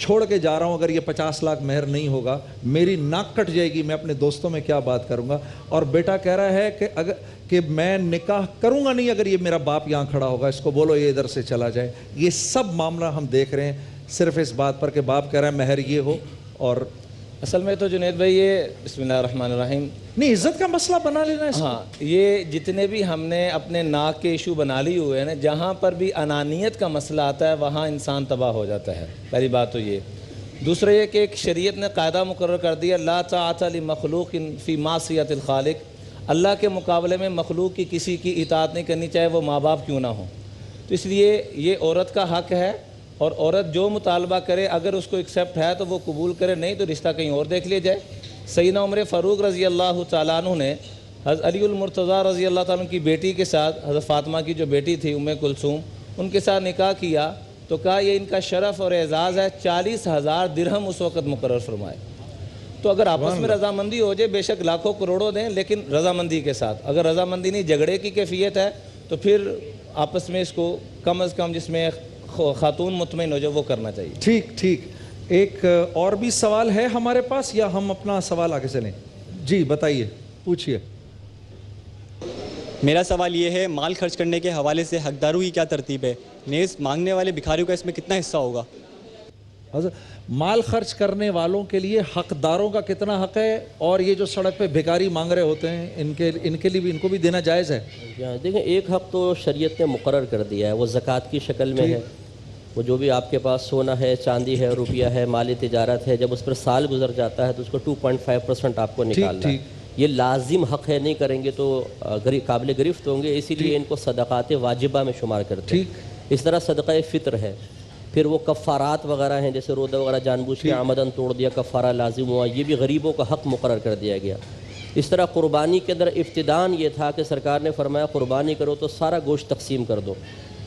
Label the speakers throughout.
Speaker 1: چھوڑ کے جا رہا ہوں, اگر یہ 50 لاکھ مہر نہیں ہوگا میری ناک کٹ جائے گی, میں اپنے دوستوں میں کیا بات کروں گا. اور بیٹا کہہ رہا ہے کہ میں نکاح کروں گا نہیں اگر یہ میرا باپ یہاں کھڑا ہوگا, اس کو بولو یہ ادھر سے چلا جائے. یہ سب معاملہ ہم دیکھ رہے ہیں صرف اس بات پر کہ باپ کہہ رہا ہے مہر یہ ہو. اور
Speaker 2: اصل میں تو جنید بھائی یہ بسم اللہ الرحمن الرحیم
Speaker 1: نہیں, عزت کا مسئلہ بنا لینا اس کو.
Speaker 2: ہاں, یہ جتنے بھی ہم نے اپنے ناک کے ایشو بنا لی ہوئے ہیں نا, جہاں پر بھی انانیت کا مسئلہ آتا ہے وہاں انسان تباہ ہو جاتا ہے. پہلی بات تو یہ. دوسرا یہ کہ ایک شریعت نے قاعدہ مقرر کر دیا, لا طاعۃ لمخلوق فی معصیۃ الخالق, اللہ کے مقابلے میں مخلوق کی کسی کی اطاعت نہیں کرنی چاہے وہ ماں باپ کیوں نہ ہوں. تو اس لیے یہ عورت کا حق ہے, اور عورت جو مطالبہ کرے اگر اس کو ایکسیپٹ ہے تو وہ قبول کرے, نہیں تو رشتہ کہیں اور دیکھ لیا جائے. سیدنا عمر فاروق رضی اللہ تعالیٰ عنہ نے حضرت علی المرتضیٰ رضی اللہ تعالیٰ عنہ کی بیٹی کے ساتھ, حضرت فاطمہ کی جو بیٹی تھی ام کلثوم, ان کے ساتھ نکاح کیا تو کہا یہ ان کا شرف اور اعزاز ہے. 40,000 درہم اس وقت مقرر فرمائے. تو اگر آپس میں رضامندی ہو جائے, بے شک لاکھوں کروڑوں دیں لیکن رضامندی کے ساتھ. اگر رضامندی نہیں, جھگڑے کی کیفیت ہے, تو پھر آپس میں اس کو کم از کم جس میں خاتون مطمئن ہو جائے وہ کرنا چاہیے.
Speaker 1: ٹھیک. ایک اور بھی سوال ہے ہمارے پاس یا ہم اپنا سوال آگے چلیں؟ جی بتائیے, پوچھئے.
Speaker 3: میرا سوال یہ ہے, مال خرچ کرنے کے حوالے سے حقداروں کی کیا ترتیب ہے؟ نیز مانگنے والے بھکاریوں کا اس میں کتنا حصہ ہوگا؟
Speaker 1: مال خرچ کرنے والوں کے لیے حقداروں کا کتنا حق ہے, اور یہ جو سڑک پہ بھکاری مانگ رہے ہوتے ہیں ان کے لیے بھی ان کو بھی دینا جائز ہے؟
Speaker 4: دیکھیں, ایک حق تو شریعت نے مقرر کر دیا ہے, وہ زکوٰۃ کی شکل میں ہے. وہ جو بھی آپ کے پاس سونا ہے, چاندی ہے, روپیہ ہے, مالی تجارت ہے, جب اس پر سال گزر جاتا ہے تو اس کو 2.5% آپ کو نکالنا ہے. یہ لازم حق ہے, نہیں کریں گے تو قابل گرفت ہوں گے, اسی لیے ان کو صدقات واجبہ میں شمار کرتے ہیں. اس طرح صدقہ فطر ہے, پھر وہ کفارات وغیرہ ہیں, جیسے روزہ وغیرہ جان بوجھ کے آمدن توڑ دیا, کفارہ لازم ہوا, یہ بھی غریبوں کا حق مقرر کر دیا گیا. اس طرح قربانی کے اندر ابتداً یہ تھا کہ سرکار نے فرمایا قربانی کرو تو سارا گوشت تقسیم کر دو.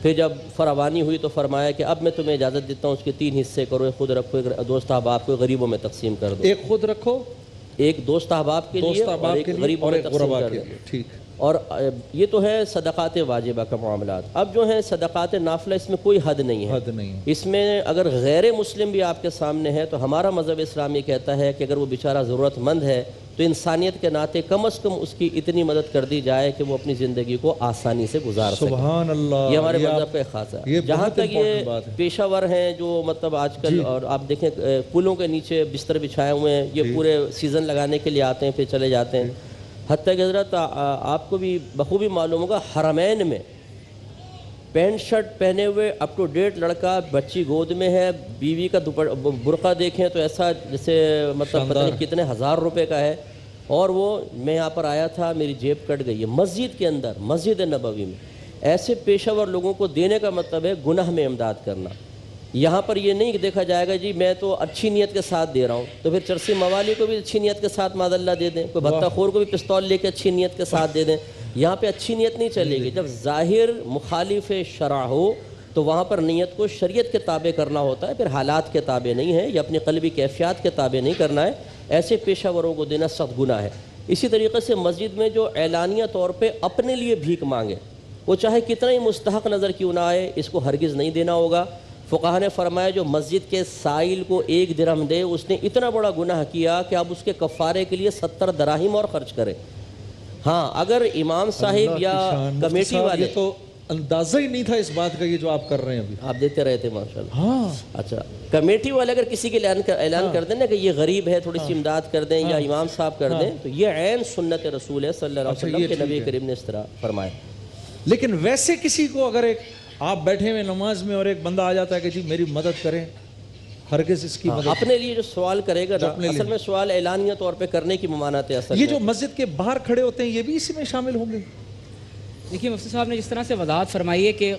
Speaker 4: پھر جب فراوانی ہوئی تو فرمایا کہ اب میں تمہیں اجازت دیتا ہوں اس کے 3 حصے کرو, ایک خود رکھو, ایک دوست احباب کو, غریبوں میں تقسیم کر دو.
Speaker 1: ایک خود رکھو,
Speaker 4: ایک دوست احباب کے لیے, اور ایک غریبوں میں تقسیم کر دو.
Speaker 1: ٹھیک.
Speaker 4: اور یہ تو ہے صدقات واجبہ کا معاملات. اب جو ہیں صدقات نافلہ, اس میں کوئی حد نہیں ہے. اس میں اگر غیر مسلم بھی آپ کے سامنے ہے تو ہمارا مذہب اسلامی کہتا ہے کہ اگر وہ بیچارہ ضرورت مند ہے تو انسانیت کے ناطے کم از کم اس کی اتنی مدد کر دی جائے کہ وہ اپنی زندگی کو آسانی سے گزار سکے.
Speaker 1: سبحان اللہ,
Speaker 4: یہ ہمارے مذہب کا خاصہ ہے. جہاں تک یہ پیشہ ور ہیں جو مطلب آج کل, اور آپ دیکھیں پلوں کے نیچے بستر بچھائے ہوئے ہیں, یہ پورے سیزن لگانے کے لیے آتے ہیں پھر چلے جاتے ہیں. حتیٰ کہ حضرت آپ کو بھی بخوبی معلوم ہوگا, حرمین میں پینٹ شرٹ پہنے ہوئے اپ ٹو ڈیٹ لڑکا, بچی گود میں ہے, بیوی کا برقع دیکھیں تو ایسا جیسے مطلب پتہ نہیں کتنے 1000 روپے کا ہے, اور وہ میں یہاں پر آیا تھا میری جیب کٹ گئی ہے. مسجد کے اندر, مسجد نبوی میں ایسے پیشہ ور لوگوں کو دینے کا مطلب ہے گناہ میں امداد کرنا. یہاں پر یہ نہیں دیکھا جائے گا جی میں تو اچھی نیت کے ساتھ دے رہا ہوں, تو پھر چرسی موالی کو بھی اچھی نیت کے ساتھ معاذ اللہ دے دیں, کوئی بھتہ خور کو بھی پستول لے کے اچھی نیت کے ساتھ دے دیں. یہاں پہ اچھی نیت نہیں چلے گی. جب ظاہر مخالف شرع ہو تو وہاں پر نیت کو شریعت کے تابع کرنا ہوتا ہے, پھر حالات کے تابع نہیں ہے, یا اپنی قلبی کیفیات کے تابع نہیں کرنا ہے. ایسے پیشہ وروں کو دینا سخت گناہ ہے. اسی طریقے سے مسجد میں جو اعلانیہ طور پہ اپنے لیے بھیک مانگے, وہ چاہے کتنا ہی مستحق نظر کیوں نہ آئے, اس کو ہرگز نہیں دینا ہوگا. فقہا نے فرمایا جو مسجد کے سائل کو 1 درہم دے, اس نے اتنا بڑا گناہ کیا کہ اب اس کے کفارے کے لیے 70 دراہم اور خرچ کرے. ہاں, اگر امام صاحب یا کمیٹی والے,
Speaker 1: تو اندازہ ہی نہیں تھا اس بات کا یہ جو آپ کر رہے ہیں ابھی,
Speaker 4: آپ دیتے رہے تھے ماشاءاللہ.
Speaker 1: ہاں
Speaker 4: اچھا, کمیٹی والے اگر کسی کے اعلان کر دیں نا کہ یہ غریب ہے تھوڑی سی امداد کر دیں, یا امام صاحب کر دیں, تو یہ عین سنت رسول ہے صلی اللہ علیہ وسلم کے نبی کریم نے اس طرح فرمایا.
Speaker 1: لیکن ویسے کسی کو اگر ایک آپ بیٹھے ہوئے نماز میں اور ایک بندہ آ جاتا ہے کہ جی میری مدد کریں, ہرگز اس کی مدد
Speaker 4: اپنے لیے جو سوال کرے گا نا, اصل میں سوال اعلانیہ طور پہ کرنے کی ممانعت ہے. اصل
Speaker 1: یہ جو مسجد کے باہر کھڑے ہوتے ہیں یہ بھی اسی میں شامل ہوں گے؟
Speaker 5: دیکھیے مفتی صاحب نے جس طرح سے وضاحت فرمائی ہے کہ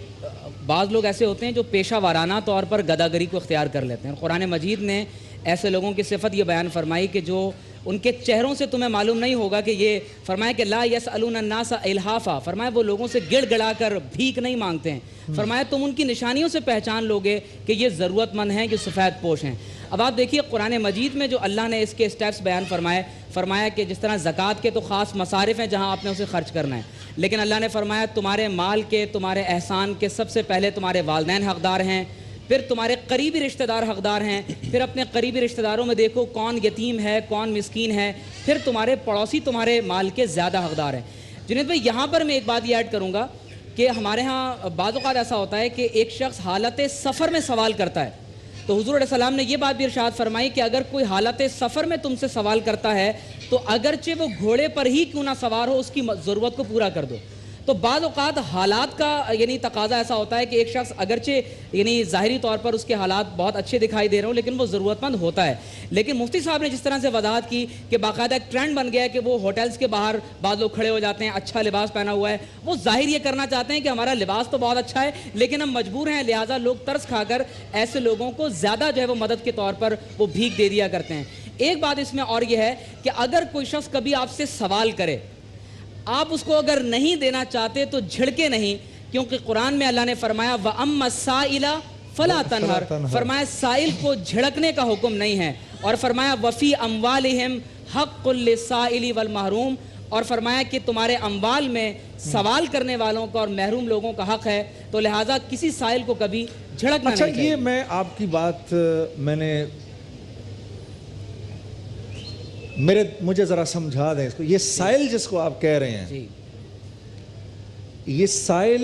Speaker 5: بعض لوگ ایسے ہوتے ہیں جو پیشہ وارانہ طور پر گداگری کو اختیار کر لیتے ہیں. قرآن مجید نے ایسے لوگوں کی صفت یہ بیان فرمائی کہ جو ان کے چہروں سے تمہیں معلوم نہیں ہوگا کہ یہ فرمایا کہ لا یسألون الناس الحافا, فرمایا وہ لوگوں سے گڑ گڑا کر بھیک نہیں مانگتے ہیں. فرمایا تم ان کی نشانیوں سے پہچان لوگے کہ یہ ضرورت مند ہیں, کہ سفید پوش ہیں. اب آپ دیکھیے قرآن مجید میں جو اللہ نے اس کے اسٹیپس بیان فرمایا کہ جس طرح زکوٰۃ کے تو خاص مصارف ہیں جہاں آپ نے اسے خرچ کرنا ہے, لیکن اللہ نے فرمایا تمہارے مال کے, تمہارے احسان کے سب سے پہلے تمہارے والدین حقدار ہیں, پھر تمہارے قریبی رشتہ دار حقدار ہیں، پھر اپنے قریبی رشتہ داروں میں دیکھو کون یتیم ہے، کون مسکین ہے، پھر تمہارے پڑوسی تمہارے مال کے زیادہ حقدار ہیں۔ جنید بھائی یہاں پر میں ایک بات یہ ایڈ کروں گا کہ ہمارے ہاں بعض اوقات ایسا ہوتا ہے کہ ایک شخص حالت سفر میں سوال کرتا ہے، تو حضور علیہ السلام نے یہ بات بھی ارشاد فرمائی کہ اگر کوئی حالت سفر میں تم سے سوال کرتا ہے تو اگرچہ وہ گھوڑے پر ہی کیوں نہ سوار ہو، اس کی ضرورت کو پورا کر دو۔ تو بعض اوقات حالات کا یعنی تقاضا ایسا ہوتا ہے کہ ایک شخص اگرچہ یعنی ظاہری طور پر اس کے حالات بہت اچھے دکھائی دے رہے ہوں لیکن وہ ضرورت مند ہوتا ہے۔ لیکن مفتی صاحب نے جس طرح سے وضاحت کی کہ باقاعدہ ایک ٹرینڈ بن گیا ہے کہ وہ ہوٹلز کے باہر بعض لوگ کھڑے ہو جاتے ہیں، اچھا لباس پہنا ہوا ہے، وہ ظاہر یہ کرنا چاہتے ہیں کہ ہمارا لباس تو بہت اچھا ہے لیکن ہم مجبور ہیں، لہٰذا لوگ ترس کھا کر ایسے لوگوں کو زیادہ جو ہے وہ مدد کے طور پر وہ بھیک دے دیا کرتے ہیں۔ ایک بات اس میں اور یہ ہے کہ اگر کوئی شخص کبھی آپ سے سوال کرے، آپ اس کو اگر نہیں دینا چاہتے تو جھڑکے نہیں، کیونکہ قرآن میں اللہ نے فرمایا وَأَمَّا السَّائِلَ فَلَا تَنْهَرْ، فرمایا سائل کو جھڑکنے کا حکم نہیں ہے، اور فرمایا وَفِي أَمْوَالِهِمْ حَقٌّ لِلسَّائِلِ وَالْمَحْرُومِ، اور فرمایا کہ تمہارے اموال میں سوال کرنے والوں کا اور محروم لوگوں کا حق ہے، تو لہٰذا کسی سائل کو کبھی جھڑکنا نہیں چاہیے۔
Speaker 1: اچھا یہ میں آپ کی بات میں نے مجھے ذرا سمجھا دیں اس کو، یہ سائل جس کو آپ کہہ رہے ہیں، یہ سائل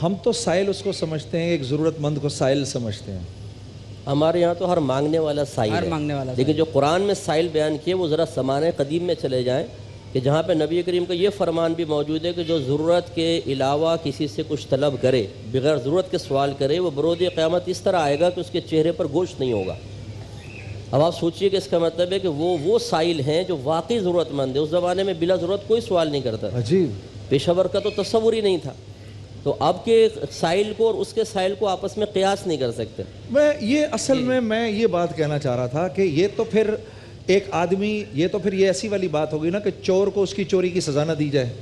Speaker 1: ہم تو سائل اس کو سمجھتے ہیں، ایک ضرورت مند کو سائل سمجھتے ہیں۔
Speaker 4: ہمارے یہاں تو ہر مانگنے والا سائل ہے، لیکن جو قرآن میں سائل بیان کیے وہ ذرا زمانہ قدیم میں چلے جائیں کہ جہاں پہ نبی کریم کا یہ فرمان بھی موجود ہے کہ جو ضرورت کے علاوہ کسی سے کچھ طلب کرے، بغیر ضرورت کے سوال کرے، وہ بروز قیامت اس طرح آئے گا کہ اس کے چہرے پر گوشت نہیں ہوگا۔ اب آپ سوچئے کہ اس کا مطلب ہے کہ وہ سائل ہیں جو واقعی ضرورت مند ہے۔ اس زمانے میں بلا ضرورت کوئی سوال نہیں کرتا،
Speaker 1: عجیب،
Speaker 4: پیشہ ور کا تو تصور ہی نہیں تھا، تو اب کے سائل کو اور اس کے سائل کو آپس میں قیاس نہیں کر سکتے۔
Speaker 1: میں یہ بات کہنا چاہ رہا تھا کہ یہ تو پھر ایک آدمی، یہ تو پھر یہ ایسی والی بات ہوگی نا کہ چور کو اس کی چوری کی سزا نہ دی جائے،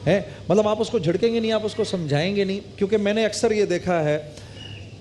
Speaker 1: ہے مطلب آپ اس کو جھڑکیں گے نہیں، آپ اس کو سمجھائیں گے نہیں، کیونکہ میں نے اکثر یہ دیکھا ہے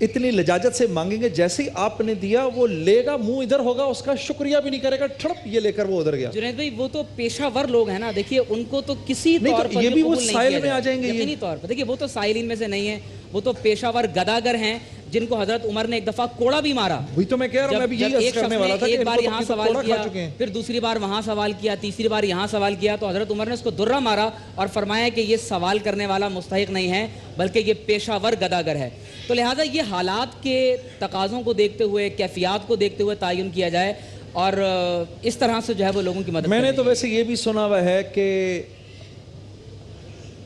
Speaker 1: اتنی لجاجت سے مانگیں گے، جیسے ہی آپ نے دیا وہ لے گا، منہ ادھر ہوگا، اس کا شکریہ بھی نہیں کرے گا، ٹھڑپ یہ لے کر وہ ادھر گیا۔
Speaker 5: جنید بھائی وہ تو پیشہ ور لوگ ہیں نا، دیکھیے ان کو تو کسی طور پر
Speaker 1: یہ بھی وہ سائل میں آ جائیں گے،
Speaker 5: یقینی طور پر دیکھیے وہ تو سائلین میں سے نہیں ہیں، وہ تو پیشہ ور گداگر ہیں جن کو حضرت عمر نے ایک دفعہ کوڑا بھی مارا۔
Speaker 1: وہی تو میں کہہ رہا ہوں، میں بھی یہی عرض کرنے والا تھا کہ
Speaker 5: ایک بار یہاں سوال کیا، پھر دوسری بار وہاں سوال کیا، تیسری بار یہاں سوال کیا، تو حضرت عمر نے اس کو درہ مارا اور فرمایا کہ یہ سوال کرنے والا مستحق نہیں ہے بلکہ یہ پیشہ ور گداگر ہے۔ تو لہٰذا یہ حالات کے تقاضوں کو دیکھتے ہوئے، کیفیات کو دیکھتے ہوئے تعین کیا جائے اور اس طرح سے جو ہے وہ لوگوں کی مدد۔
Speaker 1: میں نے تو ویسے یہ بھی سنا ہوا ہے کہ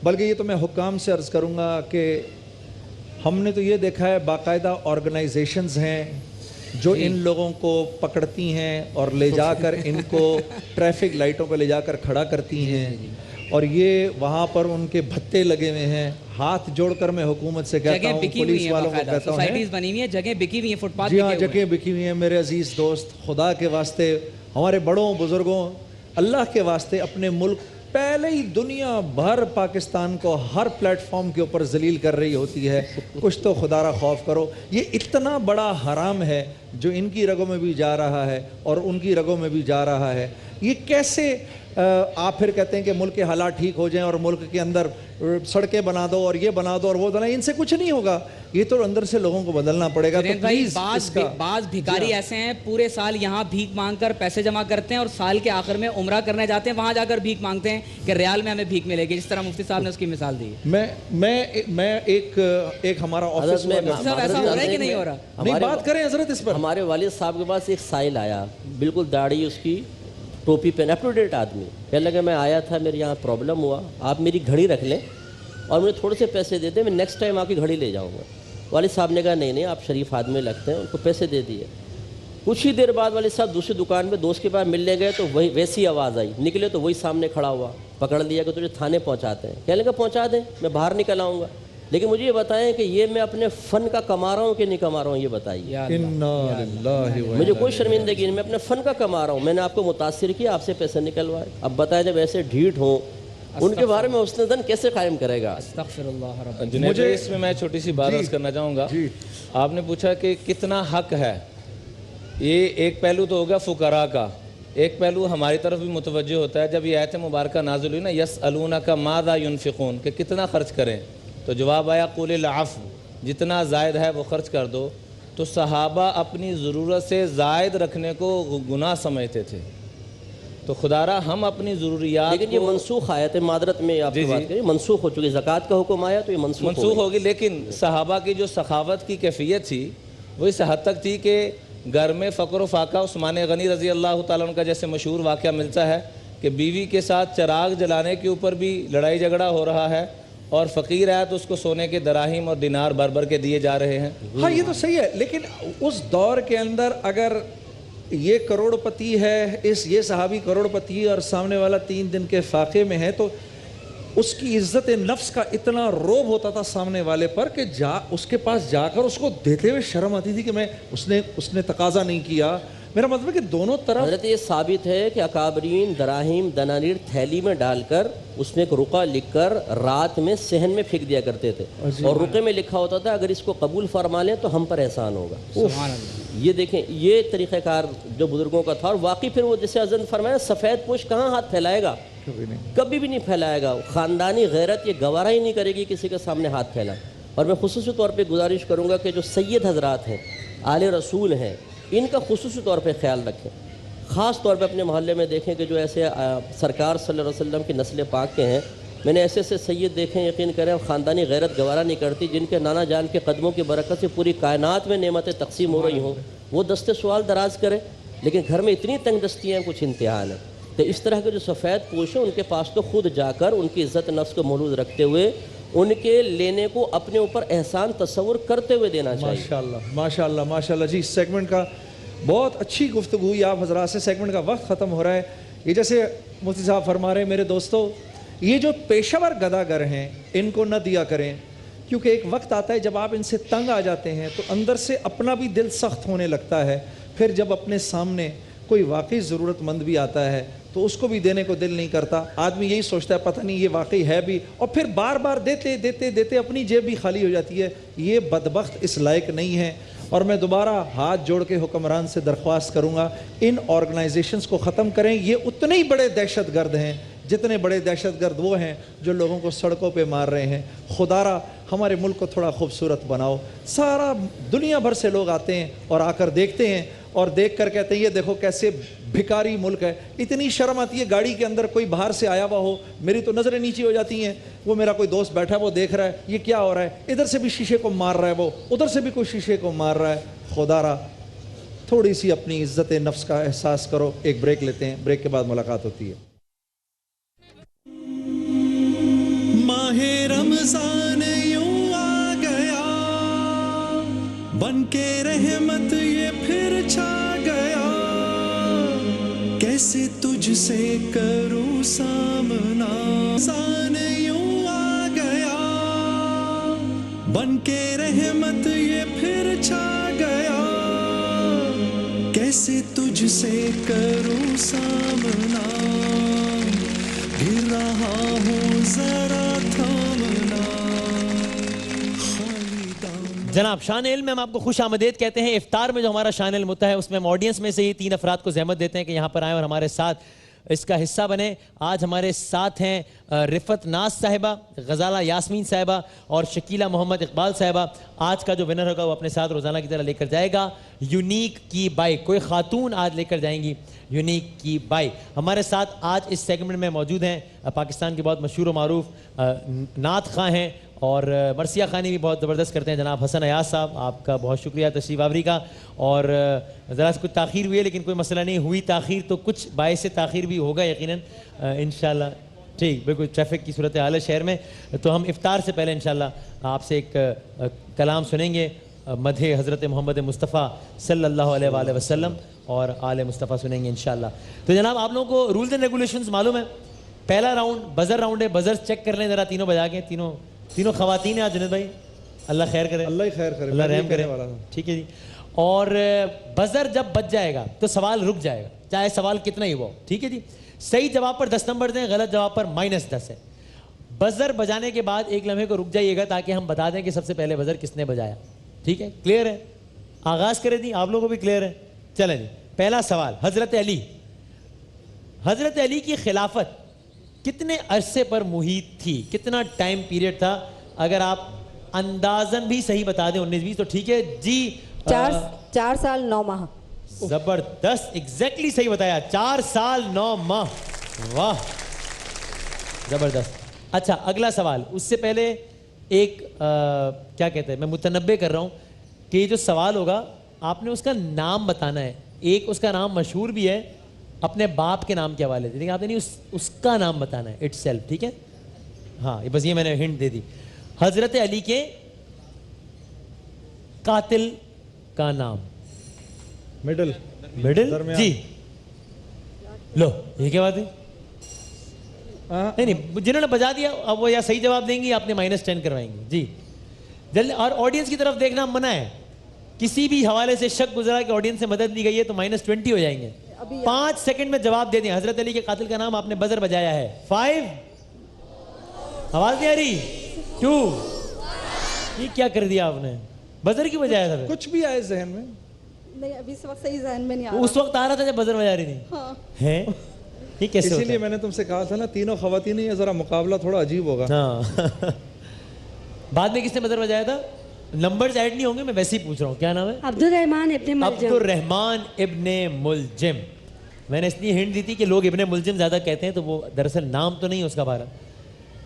Speaker 1: بلکہ یہ تو میں حکام سے عرض کروں گا کہ ہم نے تو یہ دیکھا ہے باقاعدہ آرگنائزیشنز ہیں جو ان لوگوں کو پکڑتی ہیں اور لے جا کر ان کو ٹریفک لائٹوں پہ لے جا کر کھڑا کرتی ہیں، اور یہ وہاں پر ان کے بھتے لگے ہوئے ہیں۔ ہاتھ جوڑ کر میں حکومت سے کہتا ہوں، پولیس والوں کو کہتا ہوں،
Speaker 5: سوسائٹیز بنی ہوئی ہیں، جگہیں بکی ہوئی ہیں، فٹ پاتھ،
Speaker 1: جی ہاں جگہیں بکی ہوئی ہیں۔ میرے عزیز دوست، خدا کے واسطے، ہمارے بڑوں بزرگوں، اللہ کے واسطے اپنے ملک پہلے ہی دنیا بھر پاکستان کو ہر پلیٹ فارم کے اوپر ذلیل کر رہی ہوتی ہے، کچھ تو خدا را خوف کرو۔ یہ اتنا بڑا حرام ہے جو ان کی رگوں میں بھی جا رہا ہے اور ان کی رگوں میں بھی جا رہا ہے۔ یہ کیسے آپ پھر کہتے ہیں کہ ملک کے حالات ٹھیک ہو جائیں اور ملک کے اندر سڑکیں بنا دو اور یہ بنا دو اور وہ بنا، ان سے کچھ نہیں ہوگا، یہ تو اندر سے لوگوں کو بدلنا پڑے گا۔
Speaker 5: بعض بھکاری ایسے ہیں پورے سال یہاں بھیک مانگ کر پیسے جمع کرتے ہیں اور سال کے آخر میں عمرہ کرنے جاتے ہیں، وہاں جا کر بھیک مانگتے ہیں کہ ریال میں ہمیں بھیک ملے گی، جس طرح مفتی صاحب نے اس کی مثال دی ہے۔
Speaker 1: میں ایک ہمارا آفس میں
Speaker 5: ایسا ہو رہا ہے کہ نہیں ہو رہا؟
Speaker 1: نہیں بات کریں حضرت اس پر۔
Speaker 4: ہمارے والد صاحب کے پاس ایک سائل آیا، بالکل داڑھی اس کی، ٹوپی پہن، اپ ٹو ڈیٹ آدمی، کہنے لگا میں آیا تھا، میرے یہاں پرابلم ہوا، آپ میری گھڑی رکھ لیں اور مجھے تھوڑے سے پیسے دے دیں، میں نیکسٹ ٹائم آپ کی گھڑی لے جاؤں گا۔ والد صاحب نے کہا نہیں آپ شریف آدمی لگتے ہیں، ان کو پیسے دے دیے۔ کچھ ہی دیر بعد والد صاحب دوسری دکان میں دوست کے پاس ملنے گئے تو وہی ویسی آواز آئی، نکلے تو وہی سامنے کھڑا ہوا، پکڑ لیا کہ تجھے تھانے پہنچاتے ہیں۔ کہنے لگا پہنچا دیں، میں باہر نکل آؤں گا، لیکن مجھے یہ بتائیں کہ یہ میں اپنے فن کا کما رہا ہوں کہ نہیں کما رہا ہوں، یہ بتائیے۔ مجھے کوئی شرمندگی نہیں، میں اپنے فن کا کما رہا ہوں، میں نے آپ کو متاثر کیا، آپ سے پیسے نکلوائے۔ اب بتائیں جب ایسے ڈھیٹ ہوں ان کے بارے میں حسن ظن کیسے قائم کرے گا؟
Speaker 5: استغفر اللہ رب۔
Speaker 2: مجھے اس میں چھوٹی سی بات عرض کرنا چاہوں گا۔ آپ نے پوچھا کہ کتنا حق ہے، یہ ایک پہلو تو ہوگا فقراء کا، ایک پہلو ہماری طرف بھی متوجہ ہوتا ہے۔ جب یہ آیت مبارکہ نازل ہوئی نا، یسألونک ماذا ینفقون، کہ کتنا خرچ کریں، تو جواب آیا قل العفو، جتنا زائد ہے وہ خرچ کر دو، تو صحابہ اپنی ضرورت سے زائد رکھنے کو گناہ سمجھتے تھے. تو خدا را ہم اپنی ضروریات
Speaker 4: لیکن یہ منسوخ آیت ہے، معذرت میں آپ کی بات کریں، منسوخ ہو چکی. زکوٰۃ کا حکم آیا تو یہ منسوخ
Speaker 2: ہوگی. لیکن صحابہ کی جو سخاوت کی کیفیت تھی وہ اس حد تک تھی کہ گھر میں فقر و فاقہ. عثمان غنی رضی اللہ تعالیٰ عنہ کا جیسے مشہور واقعہ ملتا ہے کہ بیوی کے ساتھ چراغ جلانے کے اوپر بھی لڑائی جھگڑا ہو رہا ہے، اور فقیر ہے تو اس کو سونے کے دراہیم اور دینار بھر بھر کے دیے جا رہے ہیں.
Speaker 1: ہاں یہ تو صحیح ہے، لیکن اس دور کے اندر اگر یہ کروڑ پتی ہے، یہ صحابی کروڑ پتی ہے اور سامنے والا 3 دن کے فاقے میں ہے، تو اس کی عزت نفس کا اتنا روب ہوتا تھا سامنے والے پر کہ اس کے پاس جا کر اس کو دیتے ہوئے شرم آتی تھی کہ اس نے تقاضا نہیں کیا. میرا مطلب ہے کہ دونوں طرف
Speaker 4: حضرت یہ ثابت ہے کہ اکابرین دراہیم دنانیر تھیلی میں ڈال کر اس میں ایک رقعہ لکھ کر رات میں صحن میں پھینک دیا کرتے تھے، اور رقعے میں لکھا ہوتا تھا اگر اس کو قبول فرما لیں تو ہم پر احسان ہوگا.
Speaker 5: سبحان اللہ.
Speaker 4: یہ دیکھیں یہ طریقہ کار جو بزرگوں کا تھا، اور واقعی پھر وہ جیسے حضرت فرمایا سفید پوش کہاں ہاتھ پھیلائے گا، کبھی بھی نہیں پھیلائے گا. خاندانی غیرت یہ گوارا ہی نہیں کرے گی کسی کے سامنے ہاتھ پھیلائے. اور میں خصوصی طور پہ گزارش کروں گا کہ جو سید حضرات ہیں، آل رسول ہیں، ان کا خصوصی طور پہ خیال رکھیں. خاص طور پہ اپنے محلے میں دیکھیں کہ جو ایسے سرکار صلی اللہ علیہ وسلم کی نسل پاک کے ہیں. میں نے ایسے سید دیکھیں، یقین کریں خاندانی غیرت گوارا نہیں کرتی، جن کے نانا جان کے قدموں کی برکت سے پوری کائنات میں نعمتیں تقسیم ہو رہی ہوں. وہ دستے سوال دراز کریں، لیکن گھر میں اتنی تنگ دستیاں کچھ امتحان ہیں. تو اس طرح کے جو سفید پوش ہیں ان کے پاس تو خود جا کر ان کی عزت نفس کو محفوظ رکھتے ہوئے ان کے لینے کو اپنے اوپر احسان تصور کرتے ہوئے دینا چاہیے.
Speaker 1: ماشاءاللہ ماشاءاللہ ماشاءاللہ. جی سیگمنٹ کا بہت اچھی گفتگو ہوئی آپ حضرات سے. سیگمنٹ کا وقت ختم ہو رہا ہے. یہ جیسے مفتی صاحب فرما رہے ہیں میرے دوستو، یہ جو پیشہ ور گداگر ہیں ان کو نہ دیا کریں، کیونکہ ایک وقت آتا ہے جب آپ ان سے تنگ آ جاتے ہیں تو اندر سے اپنا بھی دل سخت ہونے لگتا ہے. پھر جب اپنے سامنے کوئی واقعی ضرورت مند بھی آتا ہے تو اس کو بھی دینے کو دل نہیں کرتا. آدمی یہی سوچتا ہے پتہ نہیں یہ واقعی ہے بھی، اور پھر بار بار دیتے دیتے دیتے اپنی جیب بھی خالی ہو جاتی ہے. یہ بدبخت اس لائق نہیں ہے. اور میں دوبارہ ہاتھ جوڑ کے حکمران سے درخواست کروں گا ان آرگنائزیشنز کو ختم کریں. یہ اتنے ہی بڑے دہشت گرد ہیں جتنے بڑے دہشت گرد وہ ہیں جو لوگوں کو سڑکوں پہ مار رہے ہیں. خدا را ہمارے ملک کو تھوڑا خوبصورت بناؤ. سارا دنیا بھر سے لوگ آتے ہیں اور آ کر دیکھتے ہیں اور دیکھ کر کہتے ہیں یہ دیکھو کیسے بھکاری ملک ہے. اتنی شرم آتی ہے گاڑی کے اندر کوئی باہر سے آیا ہوا ہو، میری تو نظریں نیچی ہو جاتی ہیں. وہ میرا کوئی دوست بیٹھا ہے وہ دیکھ رہا ہے یہ کیا ہو رہا ہے، ادھر سے بھی شیشے کو مار رہا ہے، وہ ادھر سے بھی کوئی شیشے کو مار رہا ہے. خدا را تھوڑی سی اپنی عزت نفس کا احساس کرو. ایک بریک لیتے ہیں، بریک کے بعد ملاقات ہوتی ہے.
Speaker 6: ماہ رمضان یوں آ گیا، بن کے رحمت یہ پھر چھا گیا. کیسے تجھ سے کروں سامنا، رمضان یوں آ گیا، بن کے رحمت یہ پھر چھا گیا. کیسے تجھ سے کروں سامنا، گر رہا ہوں ذرا تھامنا.
Speaker 7: جناب شان علم میں ہم آپ کو خوش آمدید کہتے ہیں. افطار میں جو ہمارا شان علم ہوتا ہے اس میں ہم آڈینس میں سے ہی 3 افراد کو زحمت دیتے ہیں کہ یہاں پر آئیں اور ہمارے ساتھ اس کا حصہ بنے. آج ہمارے ساتھ ہیں رفت ناز صاحبہ، غزالہ یاسمین صاحبہ اور شکیلہ محمد اقبال صاحبہ. آج کا جو ونر ہوگا وہ اپنے ساتھ روزانہ کی طرح لے کر جائے گا یونیک کی بائک. کوئی خاتون آج لے کر جائیں گی یونیک کی بائک. ہمارے ساتھ آج اس سیگمنٹ میں موجود ہیں پاکستان کے بہت مشہور و معروف نعت خواں ہیں اور مرثیہ خوانی بھی بہت زبردست کرتے ہیں جناب حسن ایاز صاحب. آپ کا بہت شکریہ تشریف آوری کا. اور ذرا سے کچھ تاخیر ہوئی ہے لیکن کوئی مسئلہ نہیں، ہوئی تاخیر تو کچھ باعث تاخیر بھی ہوگا یقیناً انشاءاللہ. ٹھیک، بالکل ٹریفک کی صورت حال ہے شہر میں. تو ہم افطار سے پہلے انشاءاللہ آپ سے ایک کلام سنیں گے مدح حضرت محمد مصطفیٰ صلی اللہ علیہ وآلہ وسلم اور آل مصطفیٰ سنیں گے انشاءاللہ. تو جناب آپ لوگوں کو رولز اینڈ ریگولیشنز معلوم ہے. پہلا راؤنڈ بزر راؤنڈ ہے. بزر چیک کر لیں ذرا تینوں بجا کے. تینوں خواتین ہیں آج جنید بھائی، اللہ خیر کرے،
Speaker 1: اللہ ہی خیر کرے،
Speaker 7: اللہ رحم کرے. ٹھیک ہے جی. اور بزر جب بج جائے گا تو سوال رک جائے گا چاہے سوال کتنا ہی ہوا. ٹھیک ہے جی. صحیح جواب پر 10 نمبر دیں، غلط جواب پر -10 ہے. بزر بجانے کے بعد ایک لمحے کو رک جائیے گا تاکہ ہم بتا دیں کہ سب سے پہلے بزر کس نے بجایا. ٹھیک ہے، کلیئر ہے؟ آغاز کرے دی، آپ لوگوں کو بھی کلیئر ہے. چلیں جی. پہلا سوال، حضرت علی کی خلافت کتنے عرصے پر محیط تھی؟ کتنا ٹائم پیریڈ تھا؟ اگر آپ اندازن بھی صحیح بتا دیں 19-20 تو ٹھیک ہے جی.
Speaker 8: 4 سال 9 ماہ.
Speaker 7: زبردست, ایگزیکٹلی صحیح بتایا, 4 سال 9 ماہ. واہ زبردست. اچھا اگلا سوال, اس سے پہلے ایک کیا کہتے ہیں, میں متنبع کر رہا ہوں کہ یہ جو سوال ہوگا آپ نے اس کا نام بتانا ہے. ایک اس کا نام مشہور بھی ہے اپنے باپ کے نام کے حوالے سے, لیکن آپ نے نہیں اس کا نام بتانا ہے اٹ سیلف, ٹھیک ہے. ہاں بس یہ میں نے ہنٹ دے دی. حضرت علی کے قاتل کا نام.
Speaker 1: مڈل
Speaker 7: جی لو, یہ کیا بات ہے؟ نہیں جنہوں نے بجا دیا اب وہ یا صحیح جواب دیں گے یا آپ نے -10 کروائیں گے. جی جلدی, اور آڈینس کی طرف دیکھنا منع ہے. کسی بھی حوالے سے شک گزرا کہ آڈینس سے مدد لی گئی ہے تو -20 ہو جائیں گے. 5 سیکنڈ میں جواب دے دیں. حضرت علی کے قاتل کا نام آپ نے بزر بجایا ہے. 5, آواز نہیں آ رہی, 2, یہ کیا کر دیا آپ نے, بزر کیوں بجایا تھا؟
Speaker 1: کچھ بھی آئے ذہن میں
Speaker 8: نہیں, ابھی اس وقت صحیح ذہن میں نہیں آ رہا.
Speaker 7: اس وقت آ رہا تھا جب بزر بجا رہی تھی.
Speaker 8: ہاں
Speaker 7: ہے یہ کیسے
Speaker 1: اسی لیے میں نے تم سے کہا تھا نا تینوں خواتین, یہ ذرا مقابلہ تھوڑا عجیب ہوگا.
Speaker 7: ہاں بعد میں کس نے بزر بجایا تھا؟ نمبرز ایڈ نہیں ہوں گے, میں ویسے ہی پوچھ رہا ہوں. کیا نام ہے؟
Speaker 8: عبدالرحمن ابن ملجم.
Speaker 7: عبدالرحمن ابن ملجم. میں نے اس لیے ہنٹ دی تھی کہ لوگ ابن ملجم زیادہ کہتے ہیں, تو وہ دراصل نام تو نہیں اس کا بارہ.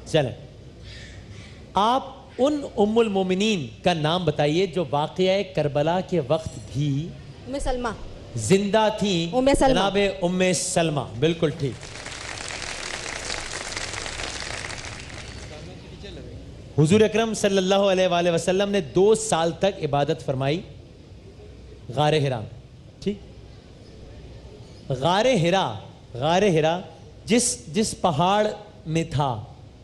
Speaker 7: چلیں, آپ ان ام المومنین کا نام بتائیے جو واقعہ کربلا کے وقت بھی
Speaker 8: ام سلمہ
Speaker 7: زندہ تھیں.
Speaker 8: ام سلمہ.
Speaker 7: جناب ام سلمہ, بالکل ٹھیک. حضور اکرم صلی اللہ علیہ وآلہ وسلم نے 2 سال تک عبادت فرمائی غار حرا. ٹھیک, غار حرا جس پہاڑ میں تھا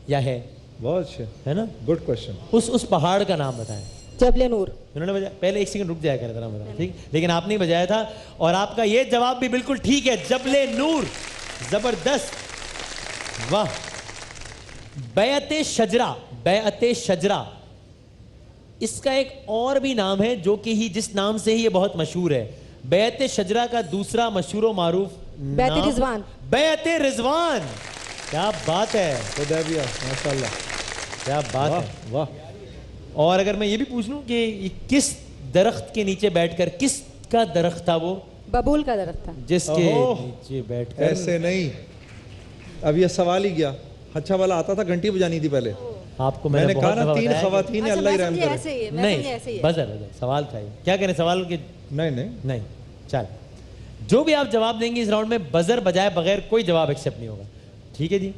Speaker 7: یا ہے؟
Speaker 1: بہت اچھا
Speaker 7: ہے نا,
Speaker 1: گڈ کوشچن.
Speaker 7: اس پہاڑ کا نام بتائیں.
Speaker 8: جبل نور.
Speaker 7: انہوں نے بجایا, پہلے 1 سیکنڈ رک جایا کرے تھا, ٹھیک, لیکن آپ نے بجایا تھا اور آپ کا یہ جواب بھی بالکل ٹھیک ہے, جبل نور. زبردست, واہ. بیعت شجرہ اس کا ایک اور بھی نام ہے جو کہ جس نام سے ہی یہ بہت مشہور ہے. بیعت شجرہ کا دوسرا مشہور و معروف
Speaker 8: بیعت رضوان.
Speaker 7: بیعت رضوان. کیا بات ہے,
Speaker 1: حدیبیہ, ماشاءاللہ,
Speaker 7: کیا بات ہے,
Speaker 1: واہ.
Speaker 7: اور اگر میں یہ بھی پوچھ لوں کہ کس درخت کے نیچے بیٹھ کر, کس کا درخت تھا وہ؟
Speaker 8: ببول کا درخت تھا.
Speaker 7: جس کے نیچے بیٹھ کر.
Speaker 1: ایسے نہیں, اب یہ سوال ہی گیا. اچھا والا آتا تھا, گھنٹی بجانی تھی پہلے.
Speaker 7: آپ کو
Speaker 1: میں نے کہا نا 3 خواتین, اللہ ہی رحم کرے.
Speaker 7: نہیں بزر سوال تھا, کیا کہنے سوال کے؟ نہیں. چل, جو بھی آپ جواب دیں گے اس راؤنڈ میں بزر بجائے بغیر کوئی جواب ایکسپٹ نہیں ہوگا. ٹھیک ہے جی.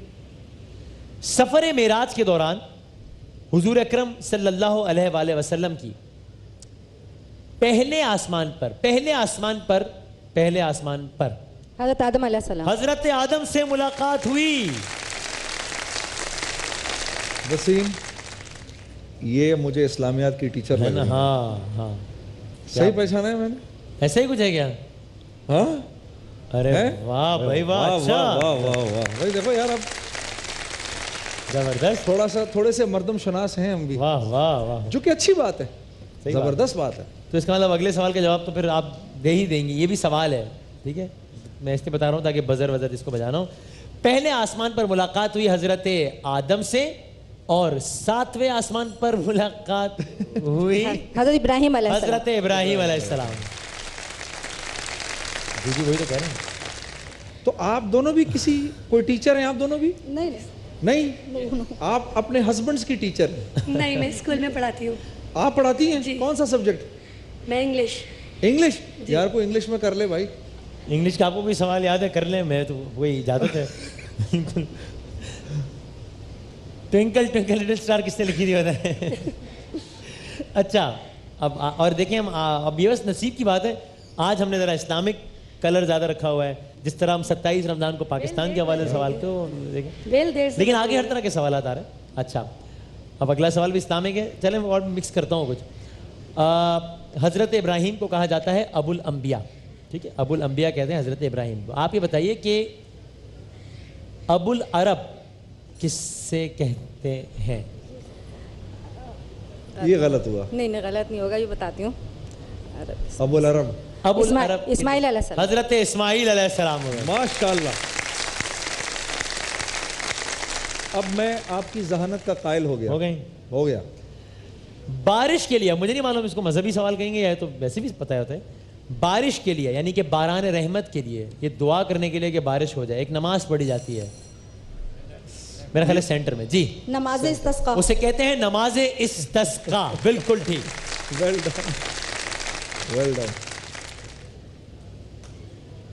Speaker 7: سفر معراج کے دوران حضور اکرم صلی اللہ علیہ وآلہ وسلم کی پہلے آسمان پر
Speaker 8: حضرت آدم علیہ السلام,
Speaker 7: حضرت آدم سے ملاقات ہوئی.
Speaker 1: وسیم, یہ مجھے اسلامیات کی ٹیچر لگ رہی ہے.
Speaker 7: ہاں
Speaker 1: صحیح پہچانا ہے میں نے؟
Speaker 7: ایسا ہی کچھ ہے کیا؟
Speaker 1: ہاں,
Speaker 7: ارے واہ بھائی واہ, اچھا
Speaker 1: واہ بھائی. دیکھو یار, اب
Speaker 7: زبردست,
Speaker 1: تھوڑے سے مردم شناس ہیں ہم بھی.
Speaker 7: واہ واہ واہ,
Speaker 1: جو کہ اچھی بات ہے, زبردست بات ہے.
Speaker 7: تو اس کا مطلب اگلے سوال کا جواب تو پھر آپ دے ہی دیں گے. یہ بھی سوال ہے, ٹھیک ہے, میں اس لیے بتا رہا ہوں تاکہ بزر اس کو بجانا ہو. پہلے آسمان پر ملاقات ہوئی حضرت آدم سے, اور 7ویں آسمان پر ملاقات ہوئی
Speaker 8: حضرت ابراہیم علیہ السلام.
Speaker 7: حضرت ابراہیم علیہ السلام. جی وہی تو کہہ رہے ہیں.
Speaker 1: تو آپ دونوں بھی کوئی ٹیچر ہیں؟ آپ دونوں بھی نہیں, آپ اپنے ہسبینڈز کی ٹیچر ہیں؟
Speaker 9: نہیں, میں اسکول میں پڑھاتی ہوں.
Speaker 1: آپ پڑھاتی ہیں؟ کون سا سبجیکٹ؟
Speaker 9: میں
Speaker 1: انگلش. یار کو انگلش میں کر لے بھائی.
Speaker 7: انگلش کا آپ کو کوئی سوال یاد ہے؟ کر لیں, میں تو وہی اجازت ہے. ٹوئنکل ٹوئنکل لٹل اسٹار کس نے لکھی تھی ہوتا ہے؟ اچھا, اب اور دیکھیں ہم, اب یہ بس نصیب کی بات ہے, آج ہم نے ذرا اسلامک کلر زیادہ رکھا ہوا ہے, جس طرح ہم 27 رمضان کو پاکستان کے حوالے سے سوال تو دیکھیں, لیکن آگے ہر طرح کے سوالات آ رہے ہیں. اچھا, اب اگلا سوال بھی اسلامک ہے, چلیں اور مکس کرتا ہوں کچھ. حضرت ابراہیم کو کہا جاتا ہے ابو الانبیاء, ٹھیک ہے, ابو الانبیاء کہتے ہیں حضرت ابراہیم کو. آپ یہ بتائیے کہ ابو العرب کس سے کہتے ہیں؟
Speaker 1: یہ غلط ہوا.
Speaker 8: نہیں غلط نہیں ہوگا, یہ بتاتی ہوں.
Speaker 1: ابو العرب,
Speaker 8: اسماعیل علیہ السلام.
Speaker 7: حضرت اسماعیل علیہ السلام.
Speaker 1: ماشاءاللہ. اب میں آپ کی ذہانت کا قائل ہو گیا.
Speaker 7: بارش کے لیے, مجھے نہیں معلوم اس کو مذہبی سوال کہیں گے یا تو ویسے بھی پتہ ہوتا ہے, بارش کے لیے یعنی کہ باران رحمت کے لیے, یہ دعا کرنے کے لیے کہ بارش ہو جائے, ایک نماز پڑھی جاتی ہے میرا خیال ہے سینٹر میں. جی
Speaker 8: نماز استسقاء,
Speaker 7: اسے کہتے ہیں نماز استسقاء. بالکل ٹھیک,
Speaker 1: ویل ڈن, ویل ڈن.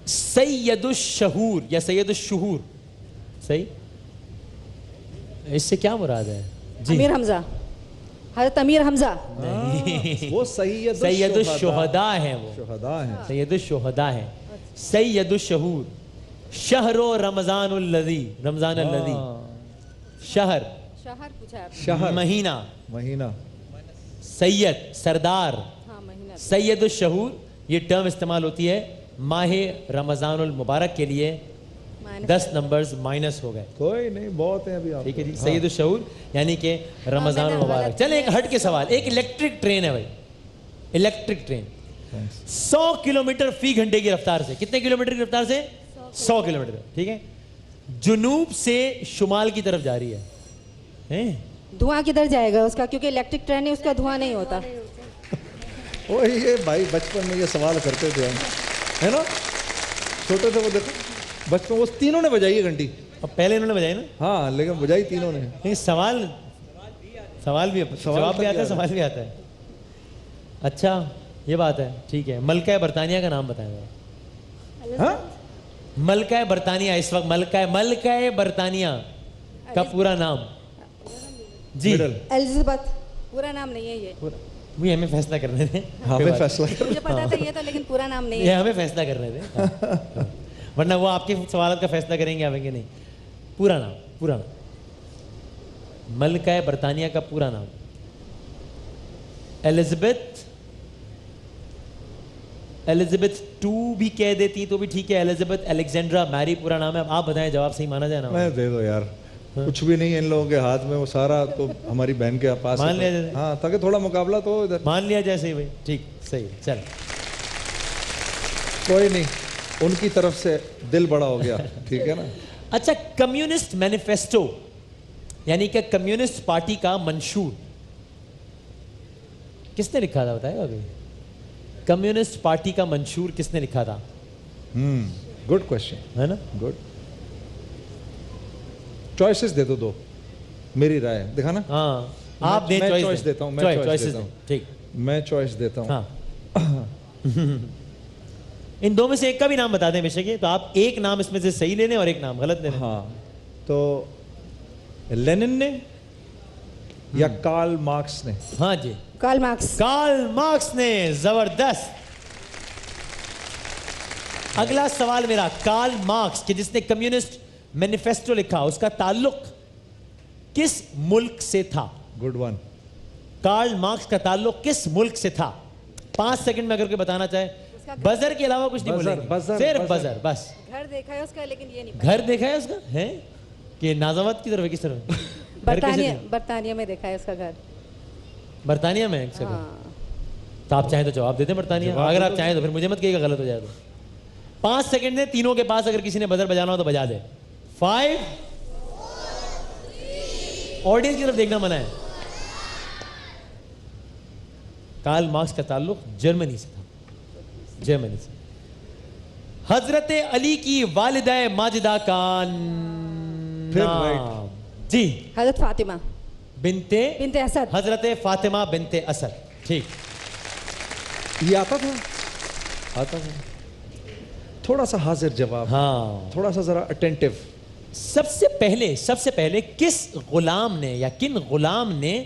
Speaker 7: سید الشہور یا سید الشہور, صحیح, اس سے کیا مراد ہے؟
Speaker 8: امیر حمزہ, حضرت امیر حمزہ.
Speaker 1: وہ سید
Speaker 7: الشہداء ہیں, وہ
Speaker 1: شہداء ہیں,
Speaker 7: سید الشہداء ہیں. سید الشہور, شہر و رمضان الذی, رمضان الذی, شہر
Speaker 8: شہر پوچھا ہے,
Speaker 1: شہر
Speaker 7: مہینہ,
Speaker 1: مہینہ,
Speaker 7: سید سردار,
Speaker 8: ہاں مہینہ.
Speaker 7: سید الشہور یہ ٹرم استعمال ہوتی ہے ماہ رمضان المبارک کے لیے. 10 نمبرز مائنس ہو گئے,
Speaker 1: کوئی نہیں, بہت ہیں ابھی آپ.
Speaker 7: ٹھیک ہے جی. سید الشہور یعنی کہ رمضان المبارک. چلیں ایک ہٹ کے سوال, ایک الیکٹرک ٹرین ہے بھائی, الیکٹرک ٹرین 100 کلومیٹر فی گھنٹے کی رفتار سے, کتنے کلومیٹر کی رفتار سے؟ 100 کلومیٹر, ٹھیک ہے, جنوب سے شمال کی طرف جا رہی ہے.
Speaker 8: دھواں کدھر جائے گا اس کا, کیونکہ الیکٹرک ٹرین ہے, اس کا دھواں نہیں ہوتا.
Speaker 1: وہ یہ بھائی بچپن میں یہ سوال کرتے تھے ہم, ہے نا, چھوٹے تھے وہ, دیکھو بچپن وہ تینوں نے بجائی ہے گھنٹی.
Speaker 7: اب پہلے انہوں نے بجائی نا,
Speaker 1: ہاں لیکن بجائی تینوں نے.
Speaker 7: سوال بھی جواب بھی آتا ہے, سوال بھی آتا ہے. اچھا یہ بات ہے, ٹھیک ہے. ملکہ برطانیہ کا نام بتائیں گا.
Speaker 1: ہاں
Speaker 7: ملکہ برطانیہ اس وقت, ملکہ برطانیہ کا پورا نام. جی
Speaker 8: الزبتھ, پورا نام نہیں ہے یہ,
Speaker 7: وہ ہمیں فیصلہ کرنے تھے,
Speaker 1: ہمیں فیصلہ
Speaker 8: مجھے پتا تھا یہ تھا لیکن پورا نام نہیں
Speaker 7: یہ
Speaker 8: ہے.
Speaker 7: ہمیں فیصلہ کرنے تھے, ورنہ وہ آپ کے سوالات کا فیصلہ کریں گے, آئیں گے نہیں. پورا نام, پورا نام, ملکہ برطانیہ کا پورا نام ایلزبتھ 2 بھی کہہ دیتی تو بھی ٹھیک ہے, ایلزبتھ الیگزینڈرا میری پورا نام ہے. اب آپ بتائیں جواب صحیح مانا جائے نا.
Speaker 1: میں دے دو یار, کچھ بھی نہیں ہے ان لوگوں کے ہاتھ میں, وہ سارا تو ہماری بہن کے پاس
Speaker 7: مان لیا جائے,
Speaker 1: ہاں, تاکہ تھوڑا مقابلہ تو ادھر
Speaker 7: مان لیا جائے. صحیح بھائی, ٹھیک, صحیح, چل
Speaker 1: کوئی نہیں, ان کی طرف سے دل بڑا ہو گیا, ٹھیک ہے نا.
Speaker 7: اچھا, کمیونسٹ مینیفیسٹو یعنی کہ کمیونسٹ پارٹی کا منشور کس نے لکھا تھا بتائے گا ابھی؟ کمیونسٹ پارٹی کا منشور کس نے لکھا تھا؟
Speaker 1: گڈ کوشچن
Speaker 7: ہے نا,
Speaker 1: گڈ. چوائسز دے دو, دو میری رائے دکھانا.
Speaker 7: ہاں آپ دیں,
Speaker 1: چوائس دیتا ہوں, میں چوائس دیتا ہوں,
Speaker 7: ٹھیک,
Speaker 1: میں چوائس دیتا ہوں.
Speaker 7: ہاں ان دو میں سے ایک کا بھی نام بتا دیں بے شک, تو آپ ایک نام اس میں سے صحیح لے لیں اور ایک نام غلط لے لیں.
Speaker 1: ہاں, تو لینن نے یا کارل مارکس نے؟
Speaker 7: ہاں جی,
Speaker 8: کارل مارکس.
Speaker 7: کارل مارکس نے, زبردست. اگلا سوال میرا, کارل مارکس کہ جس نے کمیونسٹ مینیفیسٹو لکھا, اس کا تعلق کس ملک سے تھا؟
Speaker 1: Good one.
Speaker 7: کارل مارکس کا تعلق کس ملک سے تھا؟ 5 سیکنڈ میں اگر کوئی بتانا چاہے, بزر کے علاوہ کچھ نہیں بولیں گے, صرف بزر بس.
Speaker 8: گھر دیکھا ہے اس کا لیکن یہ نہیں.
Speaker 7: گھر دیکھا ہے اس کا ہے کہ نازاوت کی طرف ہے, کس طرف؟
Speaker 8: برطانیہ میں دیکھا ہے اس کا گھر.
Speaker 7: برطانیہ میں ایک سیکنڈ, تو آپ چاہیں تو جواب دیتے برطانیہ, اگر آپ چاہیں تو پھر مجھے مت کہیے گا غلط ہو جائے تو. 5 سیکنڈ نے تینوں کے پاس, اگر کسی نے بزر بجانا ہو تو بجا دے. 5, آڈینس کی طرف دیکھنا منع ہے. کارل مارکس کا تعلق جرمنی سے تھا, جرمنی سے. حضرت علی کی والدہ ماجدہ کا نام؟ جی,
Speaker 8: حضرت فاطمہ
Speaker 7: بنت
Speaker 8: اسد.
Speaker 7: حضرت فاطمہ بنت اسد, ٹھیک.
Speaker 1: یہ آتا تھا, آتا تھا. تھوڑا سا حاضر جواب,
Speaker 7: ہاں
Speaker 1: تھوڑا سا ذرا اٹینٹیو.
Speaker 7: سب سے پہلے کس غلام نے یا کن غلام نے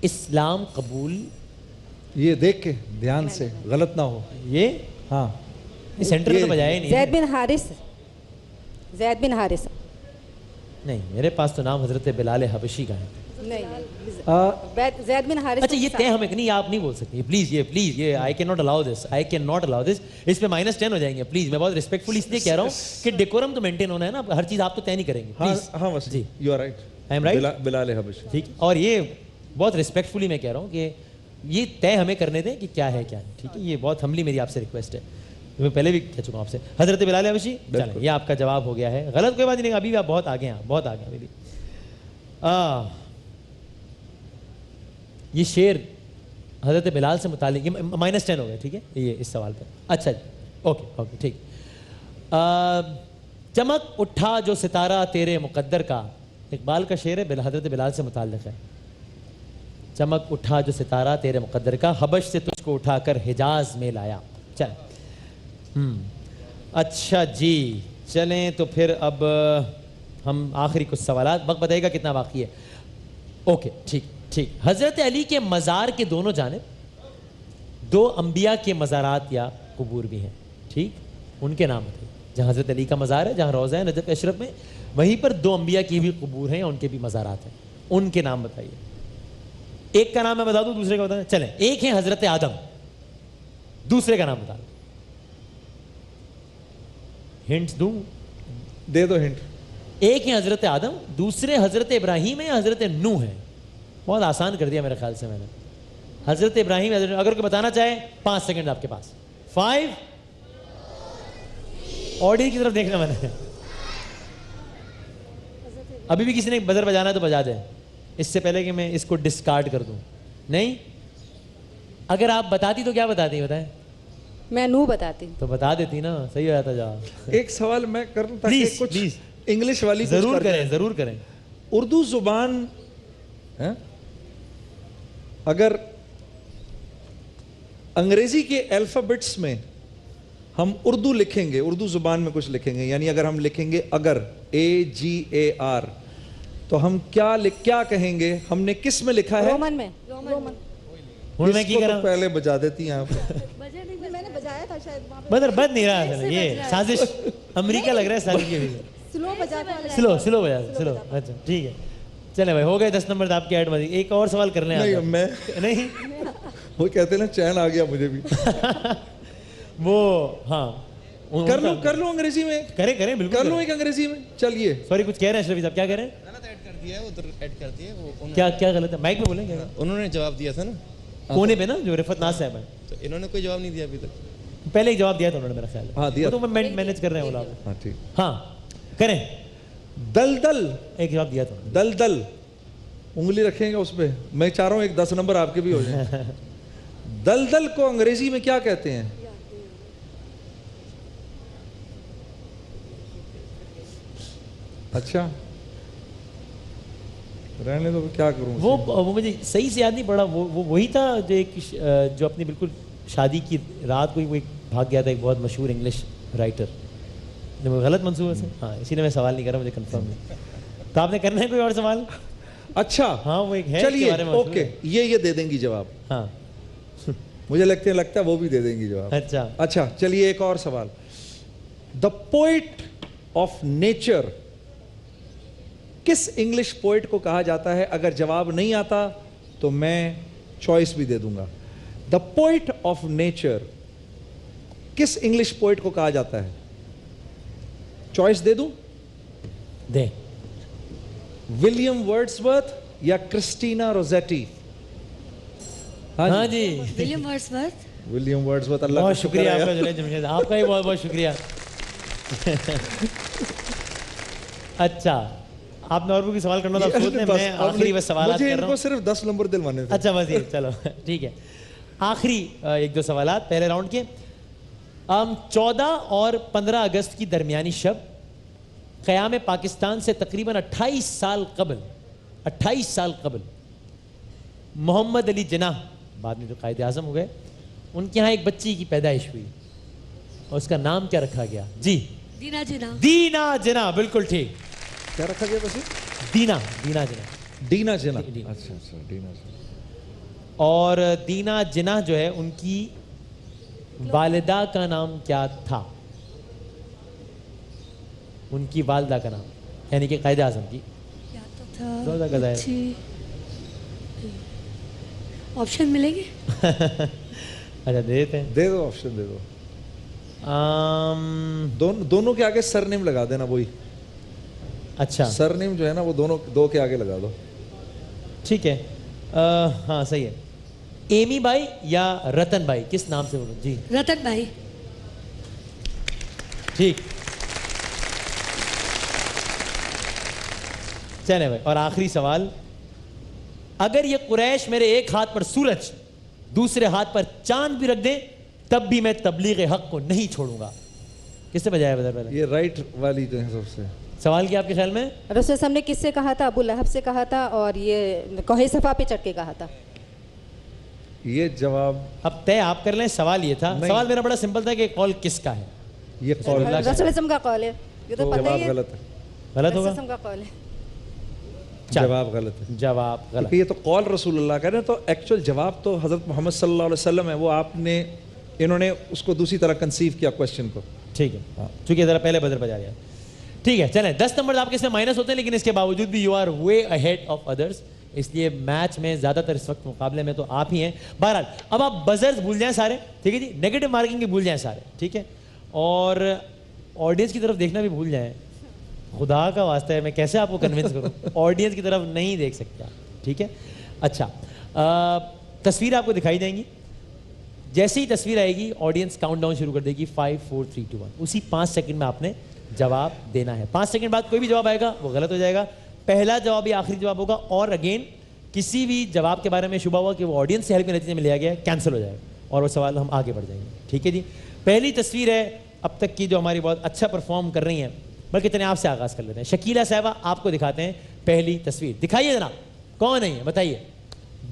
Speaker 7: اسلام قبول؟
Speaker 1: یہ دیکھ کے دھیان سے غلط نہ ہو.
Speaker 7: یہ
Speaker 1: ہاں,
Speaker 7: سینٹر میں تو بجایا ہی نہیں.
Speaker 8: زید بن حارث. زید بن حارث
Speaker 7: نہیں, میرے پاس تو نام حضرت بلال حبشی کا ہے.
Speaker 8: نہیں, زید بن حارث.
Speaker 7: اچھا یہ طے ہمیں نہیں, آپ نہیں بول سکتے پلیز, یہ I can not allow this, I can not allow this. اس پہ -10 ہو جائیں گے پلیز. میں بہت ریسپیکٹفلی اس لیے کہہ رہا ہوں کہ ڈیکورم تو مینٹین ہونا ہے نا, ہر چیز آپ تو طے نہیں کریں گے پلیز.
Speaker 1: ہاں بس
Speaker 7: جی,
Speaker 1: you are right,
Speaker 7: I am right,
Speaker 1: Bilal Habshi,
Speaker 7: ٹھیک. اور یہ بہت ریسپیکٹفلی میں کہہ رہا ہوں کہ یہ طے ہمیں کرنے دیں کہ کیا ہے کیا نہیں, ٹھیک ہے. یہ بہت ہمبلی میری آپ سے ریکویسٹ ہے, میں پہلے بھی کہہ چکا ہوں آپ سے. حضرت بلال حبشی, چلیں یہ آپ کا جواب ہو گیا ہے. غلط کوئی بات نہیں, ابھی بھی آپ بہت آگے ہیں, بہت آگے ابھی بھی. یہ شعر حضرت بلال سے متعلق، یہ -10 ہو گیا، ٹھیک ہے یہ اس سوال پہ. اچھا اوکے ٹھیک. چمک اٹھا جو ستارہ تیرے مقدر کا، اقبال کا شعر ہے، حضرت بلال سے متعلق ہے. چمک اٹھا جو ستارہ تیرے مقدر کا، حبش سے تجھ کو اٹھا کر حجاز میں لایا. چل اچھا جی چلیں تو پھر اب ہم آخری کچھ سوالات، وقت بتائے گا کتنا باقی ہے. اوکے ٹھیک. حضرت علی کے مزار کے دونوں جانب 2 انبیاء کے مزارات یا قبور بھی ہیں، ٹھیک، ان کے نام بتائیے. جہاں حضرت علی کا مزار ہے، جہاں روضہ ہے نجف اشرف میں، وہیں پر 2 انبیاء کی بھی قبور ہیں، ان کے بھی مزارات ہیں. ان کے نام بتائیے. ایک کا نام میں بتا دوں، دوسرے کا بتا دیں. چلیں، ایک ہے حضرت آدم، دوسرے کا نام بتا دوں. ہنٹس دوں؟
Speaker 1: دے دو ہنٹ.
Speaker 7: ایک ہے حضرت آدم، دوسرے حضرت ابراہیم ہے یا حضرت نوح ہے. بہت آسان کر دیا میرے خیال سے میں نے. حضرت ابراہیم، اگر کوئی بتانا چاہے 5 سیکنڈ آپ کے پاس. 5. آڈیو کی طرف دیکھنا میں نے. ابھی بھی کسی نے بزر بجانا ہے تو بجا دیں، اس سے پہلے کہ میں اس کو ڈسکارڈ کر دوں. نہیں، اگر آپ بتاتی تو کیا بتاتی بتائیں؟
Speaker 8: میں نو بتاتی
Speaker 7: تو بتا دیتی نا، صحیح ہو جاتا جواب.
Speaker 1: ایک سوال میں کروں تاکہ کچھ انگلش والی
Speaker 7: ضرور کریں.
Speaker 1: اردو زبان اگر انگریزی کے الفابیٹس میں ہم اردو لکھیں گے، اردو زبان میں کچھ لکھیں گے، یعنی اگر ہم لکھیں گے اگر AGAR، تو ہم کیا کہیں گے؟ ہم نے کس میں لکھا ہے؟
Speaker 8: رومن میں.
Speaker 7: میں کی کرا
Speaker 1: پہلے بجا دیتی ہیں آپ.
Speaker 8: میں نے بجایا تھا شاید.
Speaker 7: بدر بد نہیں رہا، یہ سازش امریکہ لگ رہا ہے سازش کی.
Speaker 8: سلو بجاتا.
Speaker 7: سلو بجا. اچھا ٹھیک ہے، چلے بھائی ہو گئے 10 نمبر آپ کے ایڈ میں. ایک اور سوال کر لیں. نہیں
Speaker 1: وہ کہتے ہیں نا چین آ گیا مجھے بھی.
Speaker 7: وہ ہاں
Speaker 1: کر لو انگریزی میں.
Speaker 7: کریں بالکل
Speaker 1: کر لو ایک انگریزی میں. چلیے
Speaker 7: سوری کچھ کہہ رہے ہیں اشرفی صاحب، کیا کہہ رہے ہیں؟ کیا غلط ہے؟ مائک میں بولیں.
Speaker 10: انہوں نے جواب دیا تھا نا
Speaker 7: کونے پہ نا، جو رفت ناز صاحب ہیں،
Speaker 10: تو انہوں نے کوئی جواب نہیں دیا ابھی تک.
Speaker 7: پہلے ایک جواب دیا تھا انہوں نے میرا خیال ہے.
Speaker 1: ہاں دیا
Speaker 7: تو میں مینیج کر رہے ہیں.
Speaker 1: ہاں ٹھیک.
Speaker 7: ہاں کریں.
Speaker 1: دلدل
Speaker 7: ایک جواب دیا تھا.
Speaker 1: دلدل انگلی رکھیں گے اس پہ. میں چاہ رہا ہوں ایک 10 نمبر آپ کے بھی ہو جائیں. دلدل کو انگریزی میں کیا کہتے ہیں؟ اچھا رہنے دو، کیا کروں.
Speaker 7: وہ مجھے صحیح سے یاد نہیں پڑا. وہ وہی تھا جو ایک جو اپنی بالکل شادی کی رات کو وہ ایک بھاگ گیا تھا، ایک بہت مشہور انگلش رائٹر. غلط منصوبہ سے. ہاں اسی لیے میں سوال نہیں کر رہا، مجھے کنفرم نہیں. تو آپ نے کرنا ہے کوئی اور سوال؟
Speaker 1: اچھا
Speaker 7: ہاں وہ ایک ہے.
Speaker 1: چلیے اوکے، یہ دے دیں گی جواب.
Speaker 7: ہاں
Speaker 1: مجھے لگتا ہے وہ بھی دے دیں گی جواب. اچھا چلیے ایک اور سوال. دا پوئٹ آف نیچر کس انگلش پوئٹ کو کہا جاتا ہے؟ اگر جواب نہیں آتا تو میں چوائس بھی دے دوں گا. دا پوئٹ آف نیچر کس انگلش پوئٹ کو کہا جاتا ہے؟ چوائس دے دوں؟
Speaker 7: دے.
Speaker 1: ولیم ورڈسورتھ یا کرسٹینا روزیٹی؟
Speaker 7: ہاں جی
Speaker 9: ولیم ورڈسورتھ.
Speaker 1: ولیم ورڈسورتھ. اللہ
Speaker 7: بہت شکریہ آپ کا جنید جمشید، آپ کا ہی بہت بہت شکریہ. اچھا آپ نے اور بھی سوال کرنا تھا؟ میں آخری بس سوالات کر رہا ہوں.
Speaker 1: مجھے ان کو صرف 10 نمبر دلوانے تھے.
Speaker 7: اچھا بس یہ چلو ٹھیک ہے. آخری 1-2 سوالات پہلے راؤنڈ کے. 14 اور 15 اگست کی درمیانی شب قیام پاکستان سے تقریباً 28 سال قبل محمد علی جناح، بعد میں جو قائد اعظم ہو گئے، ان کے ہاں ایک بچی کی پیدائش ہوئی اور اس کا نام کیا رکھا گیا؟ جی
Speaker 9: دینا جناح.
Speaker 7: دینا جناح، بالکل ٹھیک.
Speaker 1: کیا رکھا گیا بچی؟
Speaker 7: دینا جناح.
Speaker 1: اچھا دینا جناح.
Speaker 7: اور دینا جناح جو ہے ان کی والدہ کا نام کیا تھا؟ ان کی والدہ کا نام، یعنی کہ قائد اعظم کی.
Speaker 9: آپشن ملیں گے؟
Speaker 7: اچھا دیتے ہیں.
Speaker 1: دے دو آپشن دے دو. دونوں کے آگے سر نیم لگا دینا. وہی
Speaker 7: اچھا
Speaker 1: سر نیم جو ہے نا وہ دو کے آگے لگا دو.
Speaker 7: ٹھیک ہے. ہاں صحیح ہے. ایمی بائی یا رتن بائی، کس نام سے بولوں؟ جی
Speaker 9: رتن بھائی.
Speaker 7: ٹھیک. چلے بھائی اور آخری سوال. اگر یہ قریش میرے ایک ہاتھ پر سورج دوسرے ہاتھ پر چاند بھی رکھ دیں تب بھی میں تبلیغ حق کو نہیں چھوڑوں گا. کس سے بجایا بدر پہلے؟
Speaker 1: یہ رائٹ والی جو ہے سب سے.
Speaker 7: سوال کیا آپ کے خیال میں؟
Speaker 8: رسول صلی اللہ علیہ وسلم نے کس سے کہا تھا؟ ابو لہب سے کہا تھا اور یہ کوہ صفا پہ چڑھ کے کہا تھا.
Speaker 1: یہ جواب
Speaker 7: اب طے آپ کر لیں. سوال یہ تھا, سوال میرا بڑا سمپل تھا کہ قول کس کا ہے.
Speaker 1: یہ قول
Speaker 8: رسول صلی اللہ علیہ وسلم کا قول ہے. یہ تو پتہ ہی ہے.
Speaker 1: جواب غلط ہے.
Speaker 7: غلط ہوگا.
Speaker 8: رسول صلی اللہ علیہ وسلم کا قول ہے.
Speaker 1: جواب غلط ہے.
Speaker 7: جواب غلط.
Speaker 1: یہ تو قول رسول اللہ کا ہے تو ایکچوئل جواب تو حضرت محمد صلی اللہ علیہ وسلم ہے. وہ آپ نے انہوں نے اس کو دوسری طرح کنسیو کیا کوشچن کو.
Speaker 7: ٹھیک ہے, چونکہ ذرا پہلے بدر بجا گیا. ٹھیک ہے چلیں, 10 نمبر آپ کے اس میں مائنس ہوتے ہیں لیکن اس کے باوجود بھی you are way ahead of others. اس لیے میچ میں زیادہ تر اس وقت مقابلے میں تو آپ ہی ہیں. بہرحال اب آپ بزرز بھول جائیں سارے, ٹھیک ہے جی, نیگیٹو مارکنگ بھی بھول جائیں سارے, ٹھیک ہے, اور آڈینس کی طرف دیکھنا بھی بھول جائیں. خدا کا واسطہ ہے, میں کیسے آپ کو کنونس کروں, آڈینس کی طرف نہیں دیکھ سکتا, ٹھیک ہے. اچھا, تصویر آپ کو دکھائی جائیں گی. جیسے ہی تصویر آئے گی آڈینس کاؤنٹ ڈاؤن شروع کر دے گی 5 4 3 2 1. اسی 5 سیکنڈ میں آپ نے جواب دینا ہے. 5 سیکنڈ بعد کوئی بھی جواب آئے گا وہ غلط ہو جائے گا. پہلا جواب ہی آخری جواب ہوگا, اور اگین کسی بھی جواب کے بارے میں شبہ ہوا کہ وہ آڈینس سے ہیلپ کے نتیجے میں لیا گیا ہے, کینسل ہو جائے گا اور وہ سوال ہم آگے بڑھ جائیں گے, ٹھیک ہے جی. پہلی تصویر ہے اب تک کی جو ہماری بہت اچھا پرفارم کر رہی ہیں, بلکہ اتنے آپ سے آغاز کر لیتے ہیں. شکیلہ صاحبہ آپ کو دکھاتے ہیں پہلی تصویر. دکھائیے جناب, کون ہے یہ بتائیے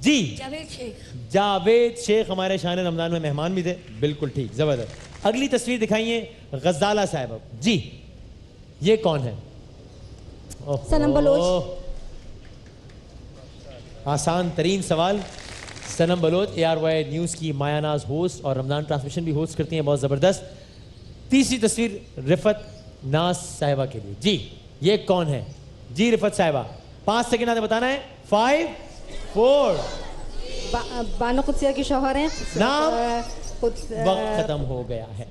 Speaker 7: جی.
Speaker 9: جاوید شیخ.
Speaker 7: جاوید شیخ ہمارے شان رمضان میں مہمان بھی تھے, بالکل ٹھیک, زبردست. اگلی تصویر دکھائیے غزالہ صاحبہ جی. یہ کون ہے؟
Speaker 8: سنم بلوچ.
Speaker 7: آسان ترین سوال. سنم بلوچ ARY نیوز کی مایا ناز ہوسٹ اور رمضان ٹرانسمیشن بھی ہوسٹ کرتی ہیں, بہت زبردست. تیسری تصویر رفت ناز صاحبہ کے لیے جی. یہ کون ہے جی؟ رفت صاحبہ, 5 سیکنڈ آتے بتانا ہے. 5 4.
Speaker 8: بانو قدسیہ کی شوہر ہیں.
Speaker 7: نام وقت ختم ہو گیا ہے.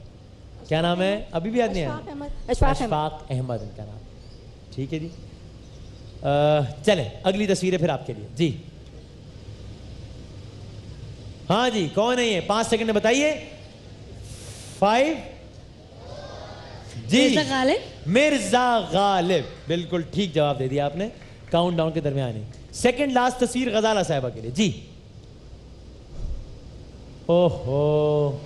Speaker 7: کیا نام ہے؟ ابھی بھی یاد نہیں ہے. اشفاق احمد ان کا نام, ٹھیک ہے جی. چلیں اگلی تصویر ہے پھر آپ کے لیے جی. ہاں جی, کون ہے یہ؟ 5 سیکنڈ میں بتائیے. 5 جی.
Speaker 9: مرزا غالب.
Speaker 7: مرزا غالب, بالکل ٹھیک جواب دے دیا آپ نے. کاؤنٹ ڈاؤن کے درمیان ہی. سیکنڈ لاسٹ تصویر غزالہ صاحبہ کے لیے جی. اوہو,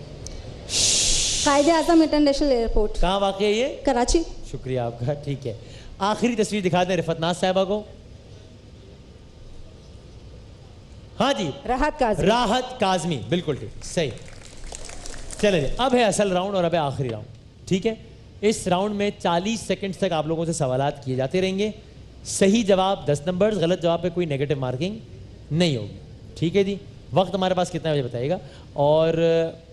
Speaker 8: قائد اعظم انٹرنیشنل ایئرپورٹ.
Speaker 7: کہاں واقع ہے یہ؟
Speaker 8: کراچی.
Speaker 7: شکریہ آپ کا, ٹھیک ہے. آخری تصویر دکھا دیں رفت ناز صاحبہ کو. ہاں جی,
Speaker 8: راحت کاظمی.
Speaker 7: راحت کاظمی, بالکل ٹھیک, صحیح. چلیں جی, اب ہے اصل راؤنڈ اور اب ہے آخری راؤنڈ, ٹھیک ہے. اس راؤنڈ میں 40 سیکنڈ تک آپ لوگوں سے سوالات کیے جاتے رہیں گے. صحیح جواب 10 نمبر, غلط جواب پہ کوئی نیگیٹو مارکنگ نہیں ہوگی, ٹھیک ہے جی. وقت ہمارے پاس کتنا ہے بتائیے گا, اور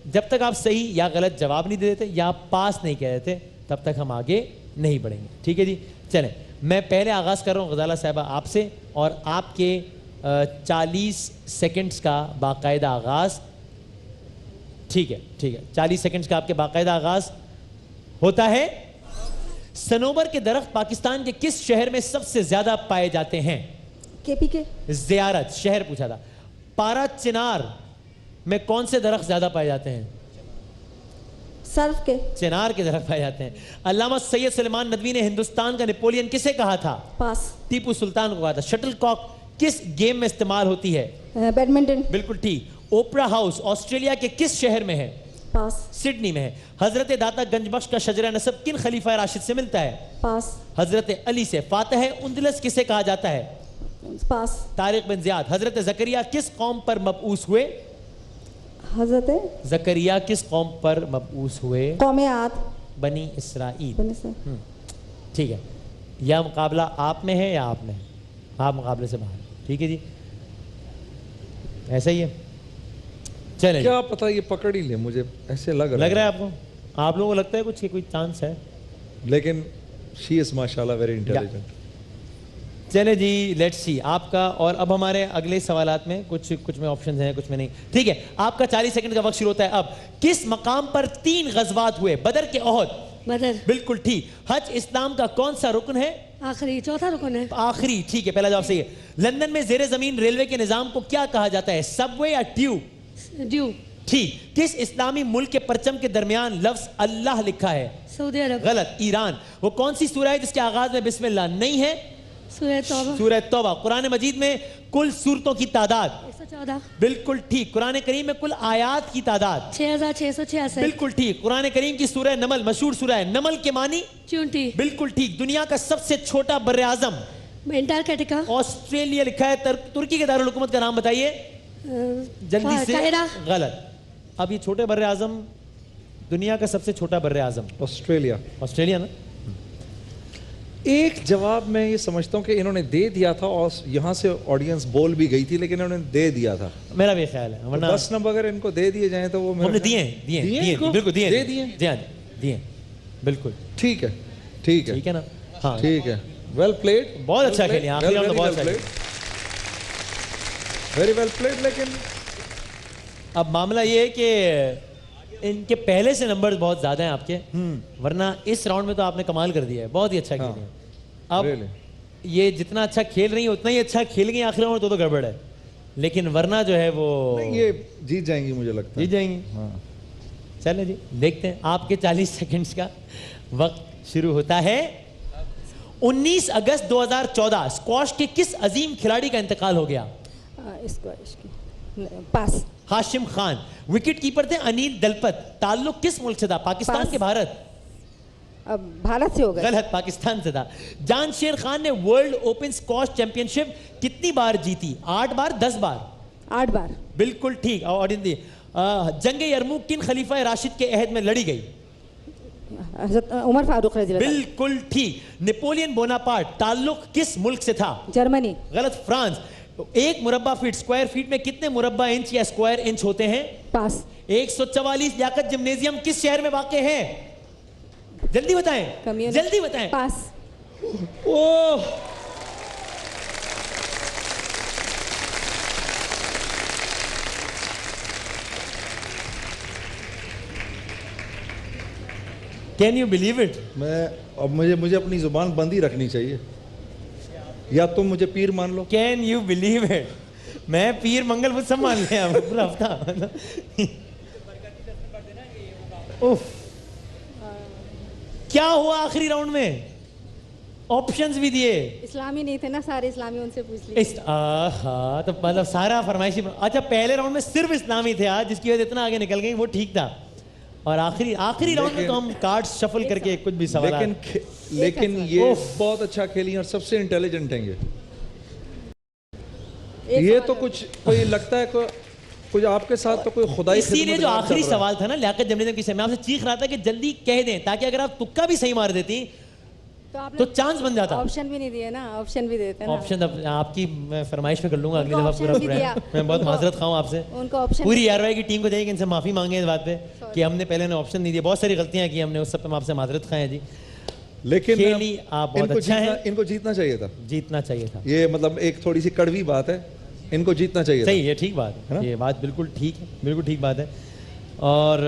Speaker 7: جب تک آپ صحیح یا غلط جواب نہیں دے دیتے یا آپ پاس نہیں کہہ دیتے تب تک ہم آگے نہیں بڑھیں گے, ٹھیک ہے جی. چلیں میں پہلے آغاز کر رہا ہوں غزالہ صاحبہ آپ سے, اور آپ کے 40 سیکنڈز کا باقاعدہ آغاز, ٹھیک ہے, ٹھیک ہے. 40 سیکنڈز کا آپ کے باقاعدہ آغاز ہوتا ہے. صنوبر کے درخت پاکستان کے کس شہر میں سب سے زیادہ پائے جاتے ہیں؟
Speaker 8: KP کے.
Speaker 7: زیارت شہر پوچھا تھا. پارا چنار میں کون سے درخت زیادہ پائے جاتے ہیں؟
Speaker 8: سرف کے.
Speaker 7: چنار کے درخت پائے جاتے ہیں. علامہ سید سلیمان ندوی نے ہندوستان کا نیپولین کسے کہا تھا؟
Speaker 8: پاس.
Speaker 7: ٹیپو سلطان کو کہا تھا. شٹل کاک کس گیم میں استعمال ہوتی ہے؟
Speaker 8: بیڈمنٹن.
Speaker 7: بالکل ٹھیک. اوپرا ہاؤس آسٹریلیا کے کس شہر میں ہے؟
Speaker 8: پاس.
Speaker 7: سڈنی میں ہے. حضرت داتا گنج بخش کا شجرہ نسب کن خلیفہ راشد سے ملتا ہے؟
Speaker 8: پاس.
Speaker 7: حضرت علی سے. فاتح اندلس کسے کہا جاتا ہے؟
Speaker 8: پاس.
Speaker 7: طارق بن زیاد. حضرت زکریا کس قوم پر مبعوث ہوئے؟
Speaker 8: حضرت
Speaker 7: زکریا کس قوم پر مبعوث ہوئے؟
Speaker 8: قوم عاد.
Speaker 7: بنی اسرائیل. ٹھیک ہے. یا مقابلہ آپ میں ہے یا آپ میں ہے, آپ مقابلے سے باہر, ٹھیک ہے جی. ایسا ہی ہے. چلیں
Speaker 1: کیا پتہ یہ پکڑ ہی لے, مجھے ایسے لگ
Speaker 7: رہا ہے آپ کو. آپ لوگوں کو لگتا ہے کچھ کوئی چانس ہے,
Speaker 1: لیکن شی از ماشاءاللہ ویری انٹیلیجنٹ.
Speaker 7: چلے جی, لیٹس سی آپ کا. اور اب ہمارے اگلے سوالات میں کچھ میں آپشنز ہیں, کچھ میں نہیں, ٹھیک ہے. آپ کا 40 سیکنڈ کا وقت شروع ہوتا ہے اب. کس مقام پر 3 غزوات ہوئے؟ بدر کے احد.
Speaker 9: بدر.
Speaker 7: بالکل ٹھیک. حج اسلام کا کون سا رکن ہے؟
Speaker 9: آخری, چوتھا رکن ہے.
Speaker 7: آخری, ٹھیک ہے, پہلا جواب صحیح ہے. لندن میں زیر زمین ریلوے کے نظام کو کیا کہا جاتا ہے؟ سب وے یا ٹیوب؟
Speaker 9: ڈیو.
Speaker 7: ٹھیک. کس اسلامی ملک کے پرچم کے درمیان لفظ اللہ لکھا ہے؟
Speaker 9: سعودی عرب.
Speaker 7: غلط, ایران. وہ کون سی سورہ ہے جس کے آغاز میں بسم اللہ نہیں ہے؟ سورہ توبہ. قرآن مجید میں کل سورتوں کی تعداد
Speaker 9: 114.
Speaker 7: بالکل ٹھیک. قرآن کریم میں کل آیات کی تعداد
Speaker 9: 6666.
Speaker 7: بالکل ٹھیک. قرآن کریم کی سورہ نمل مشہور سورہ ہے. نمل کے معنی
Speaker 9: چونٹی.
Speaker 7: بالکل ٹھیک. دنیا کا سب سے چھوٹا بر اعظم
Speaker 9: انٹارکٹیکا.
Speaker 7: آسٹریلیا لکھا ہے. ترکی کے دارالحکومت کا نام بتائیے جلدی سے. غلط. اب یہ چھوٹے بر اعظم, دنیا کا سب سے چھوٹا بر اعظم آسٹریلیا نا.
Speaker 1: ایک جواب میں یہ سمجھتا ہوں کہ انہوں نے دے دیا تھا اور یہاں سے آڈینس بول بھی گئی تھی, لیکن انہوں نے دے دیا تھا.
Speaker 7: میرا بھی خیال ہے
Speaker 1: 10 نمبر اگر ان کو دے دیے جائیں تو وہ
Speaker 7: ہم نے دیے بالکل دیے بالکل.
Speaker 1: ٹھیک ہے
Speaker 7: نا. ہاں
Speaker 1: ٹھیک ہے. Well played.
Speaker 7: بہت اچھا کھیلے آخری راؤنڈ میں, بہت اچھا
Speaker 1: ویری ویل پلیڈ. لیکن
Speaker 7: اب معاملہ یہ ہے کہ ان کے پہلے سے نمبر بہت زیادہ ہیں آپ کے, ورنہ اس راؤنڈ میں تو آپ نے کمال کر دیا ہے. بہت ہی اچھا کھیلے ہیں. اب یہ جتنا اچھا کھیل رہی ہیں اتنا ہی اچھا کھیل گئی آخری راؤنڈ تو گڑبڑ ہے, لیکن ورنہ جو ہے وہ
Speaker 1: یہ جیت جائیں گی, مجھے لگتا ہے
Speaker 7: جیت جائیں گی. چلے جی دیکھتے ہیں. آپ کے 40 سیکنڈز کا وقت شروع ہوتا ہے. 19 اگست 2014 اسکواش کے کس عظیم کھلاڑی کا انتقال ہو گیا؟
Speaker 8: پاس.
Speaker 7: ہاشم خان. وکٹ کیپر تھے انیل دلپت. تعلق کس ملک سے تھا؟ پاکستان کے بھارت؟
Speaker 8: بھارت سے ہوگا.
Speaker 7: غلط, پاکستان سے تھا. جان شیر خان نے ورلڈ اوپن اسکواش چیمپئن شپ کتنی بار جیتی؟ 8 بار 10 بار؟
Speaker 8: 8 بار.
Speaker 7: بالکل ٹھیک. اور جنگ یرموک کن خلیفہ راشد کے عہد میں لڑی گئی؟
Speaker 8: حضرت عمر فاروق رضی اللہ عنہ.
Speaker 7: بالکل ٹھیک. نیپولین بوناپارٹ تعلق کس ملک سے تھا؟
Speaker 8: جرمنی.
Speaker 7: غلط, فرانس. 1 مربع فٹ اسکوائر فٹ میں کتنے مربع انچ یا اسکوائر انچ ہوتے ہیں؟
Speaker 8: پاس.
Speaker 7: 144 لیاقت جمنیزیم کس شہر میں واقع ہے؟ جلدی بتائیں, جلدی بتائیں.
Speaker 8: پاس.
Speaker 7: اوہ کین یو بلیو اٹ؟
Speaker 1: میں اب مجھے اپنی زبان بند ہی رکھنی چاہیے, یا تم مجھے پیر مان لو.
Speaker 7: Can you believe it? میں پیر منگل بدھ سب مان لیا پورا ہفتہ. کیا ہوا آخری راؤنڈ میں؟ آپشنز بھی دیے.
Speaker 8: اسلامی نہیں تھے نا سارے, اسلامی ان سے پوچھ لیے.
Speaker 7: ہاں تو مطلب سارا فرمائشی. اچھا پہلے راؤنڈ میں صرف اسلامی تھے آج, جس کی وجہ سے اتنا آگے نکل گئی, وہ ٹھیک تھا. اور آخری راؤنڈ میں تو ہم کارڈ شفل کر کے کچھ بھی سوالات.
Speaker 1: لیکن یہ بہت اچھا کھیلی اور سب سے انٹیلیجنٹ ہیں یہ تو کچھ کوئی لگتا ہے کچھ آپ کے ساتھ تو کوئی خدائی.
Speaker 7: اسی لیے جو آخری سوال تھا نا لیاقت جمنیزیم کی, میں آپ سے چیخ رہا تھا کہ جلدی کہہ دیں, تاکہ اگر آپ تکا بھی صحیح مار دیتی تو چانس بن جاتا.
Speaker 8: آپشن بھی نہیں دیے نا, آپشن بھی دیتے نا.
Speaker 7: آپشن آپ کی میں فرمائش میں کر لوں گا اگلی دفعہ پورا. میں بہت معذرت خواہوں آپ سے. پوری آر وائی کی ٹیم کو چاہیے کہ ان سے معافی مانگیں اس بات پہ کہ ہم نے پہلے آپشن نہیں دیا. بہت ساری غلطیاں کی ہم نے, اس سب پہ آپ سے معذرت خواہیں جی.
Speaker 1: لیکن
Speaker 7: آپ بہت اچھا ہیں.
Speaker 1: ان کو جیتنا چاہیے تھا.
Speaker 7: جیتنا چاہیے تھا.
Speaker 1: یہ مطلب ایک تھوڑی سی کڑوی بات ہے, ان کو جیتنا چاہیے.
Speaker 7: صحیح, یہ ٹھیک بات ہے, یہ بات بالکل ٹھیک ہے, بالکل ٹھیک بات ہے. اور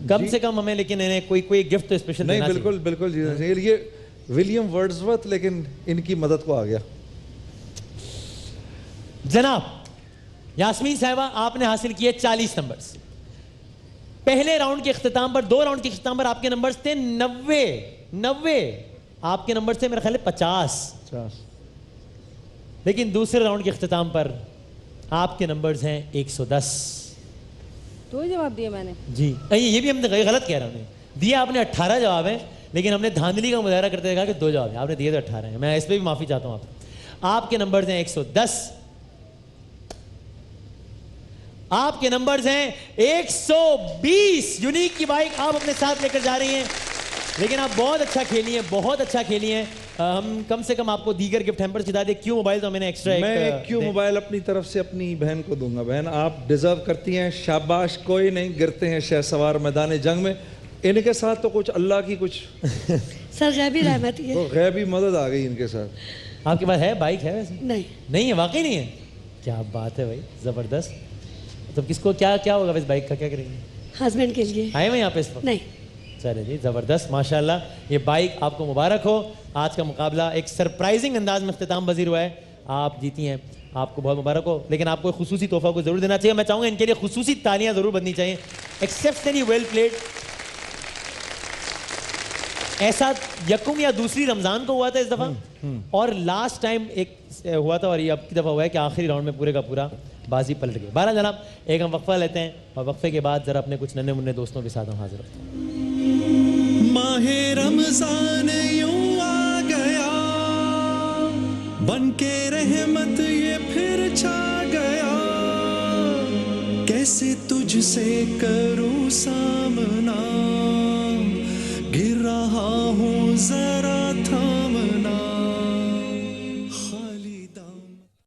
Speaker 7: کم سے کم ہمیں لیکن انہیں کوئی گفٹ تو اسپیشل
Speaker 1: نہیں. بالکل جیتنا چاہیے. یہ ولیم ورڈزورتھ لیکن ان کی مدد کو آ گیا.
Speaker 7: جناب یاسمین صاحبہ, آپ نے حاصل کیے 40 نمبرز. پہلے راؤنڈ کے اختتام پر, 2 راؤنڈ کے اختتام پر آپ کے نمبرز تھے 90. آپ کے نمبر سے میرا خیال ہے 50. لیکن دوسرے راؤنڈ کے اختتام پر آپ کے نمبرز ہیں 110.
Speaker 8: 2 جواب دیے میں نے. جی
Speaker 7: یہ بھی ہم نے غلط کہہ رہا ہوں. دیا آپ نے 18 جواب ہیں, لیکن ہم نے دھاندلی کا مظاہرہ کرتے کہا کہ 2 جواب ہیں. آپ نے دیے تو 18 ہیں. میں اس پہ بھی معافی چاہتا ہوں. آپ کے نمبرز ہیں 110. آپ کے نمبرز ہیں 120. یونیک کی بائک آپ اپنے ساتھ لے کر جا رہی ہیں. لیکن آپ بہت اچھا کھیلی ہیں, بہت اچھا کھیلی ہیں. ہم کم سے کم آپ کو دیگر گفٹ ہیمپرز بتا دیں. کیو موبائل تو میں نے ایکسٹرا
Speaker 1: میں کیو موبائل اپنی طرف سے اپنی بہن کو دوں گا. بہن آپ ڈیزرو کرتی ہیں, شاباش. کوئی نہیں گرتے ہیں شہ سوار میدان جنگ میں. ان کے ساتھ تو کچھ اللہ کی کچھ
Speaker 9: سر غیبی رحمت ہے,
Speaker 1: غیبی مدد آ گئی ان کے ساتھ.
Speaker 7: آپ کے پاس ہے بائک؟ ہے ویسے نہیں ہے, واقعی نہیں ہے. کیا بات ہے بھائی, زبردست. تو کس کو کیا ہوگا اس بائک کا, کیا کریں گے؟
Speaker 9: ہسبینڈ کے لیے.
Speaker 7: آئے ہوئے یہاں پہ اس وقت؟
Speaker 9: نہیں.
Speaker 7: چلے جی, زبردست, ماشاءاللہ. یہ بائک آپ کو مبارک ہو. آج کا مقابلہ ایک سرپرائزنگ انداز میں اختتام پذیر ہوا ہے. آپ جیتی ہیں, آپ کو بہت مبارک ہو. لیکن آپ کو خصوصی تحفہ کو ضرور دینا چاہیے. میں چاہوں گا ان کے لیے خصوصی تالیاں ضرور بجنی چاہیے. Exceptionally well played. ایسا یکم یا دوسری رمضان کو ہوا تھا اس دفعہ, اور لاسٹ ٹائم ایک ہوا تھا, اور یہ اب کی دفعہ ہوا ہے کہ آخری راؤنڈ میں پورے کا پورا بازی پلٹ گئی. بہرحال جناب ایک ہم وقفہ لیتے ہیں, اور وقفے کے بعد ذرا اپنے کچھ ننے مننے دوستوں کے ساتھ ہم حاضر ہوتے ہیں.
Speaker 6: ماہ رمضان یوں آ گیا, بن کے رحمت یہ پھر چھا گیا, کیسے تجھ سے کروں سا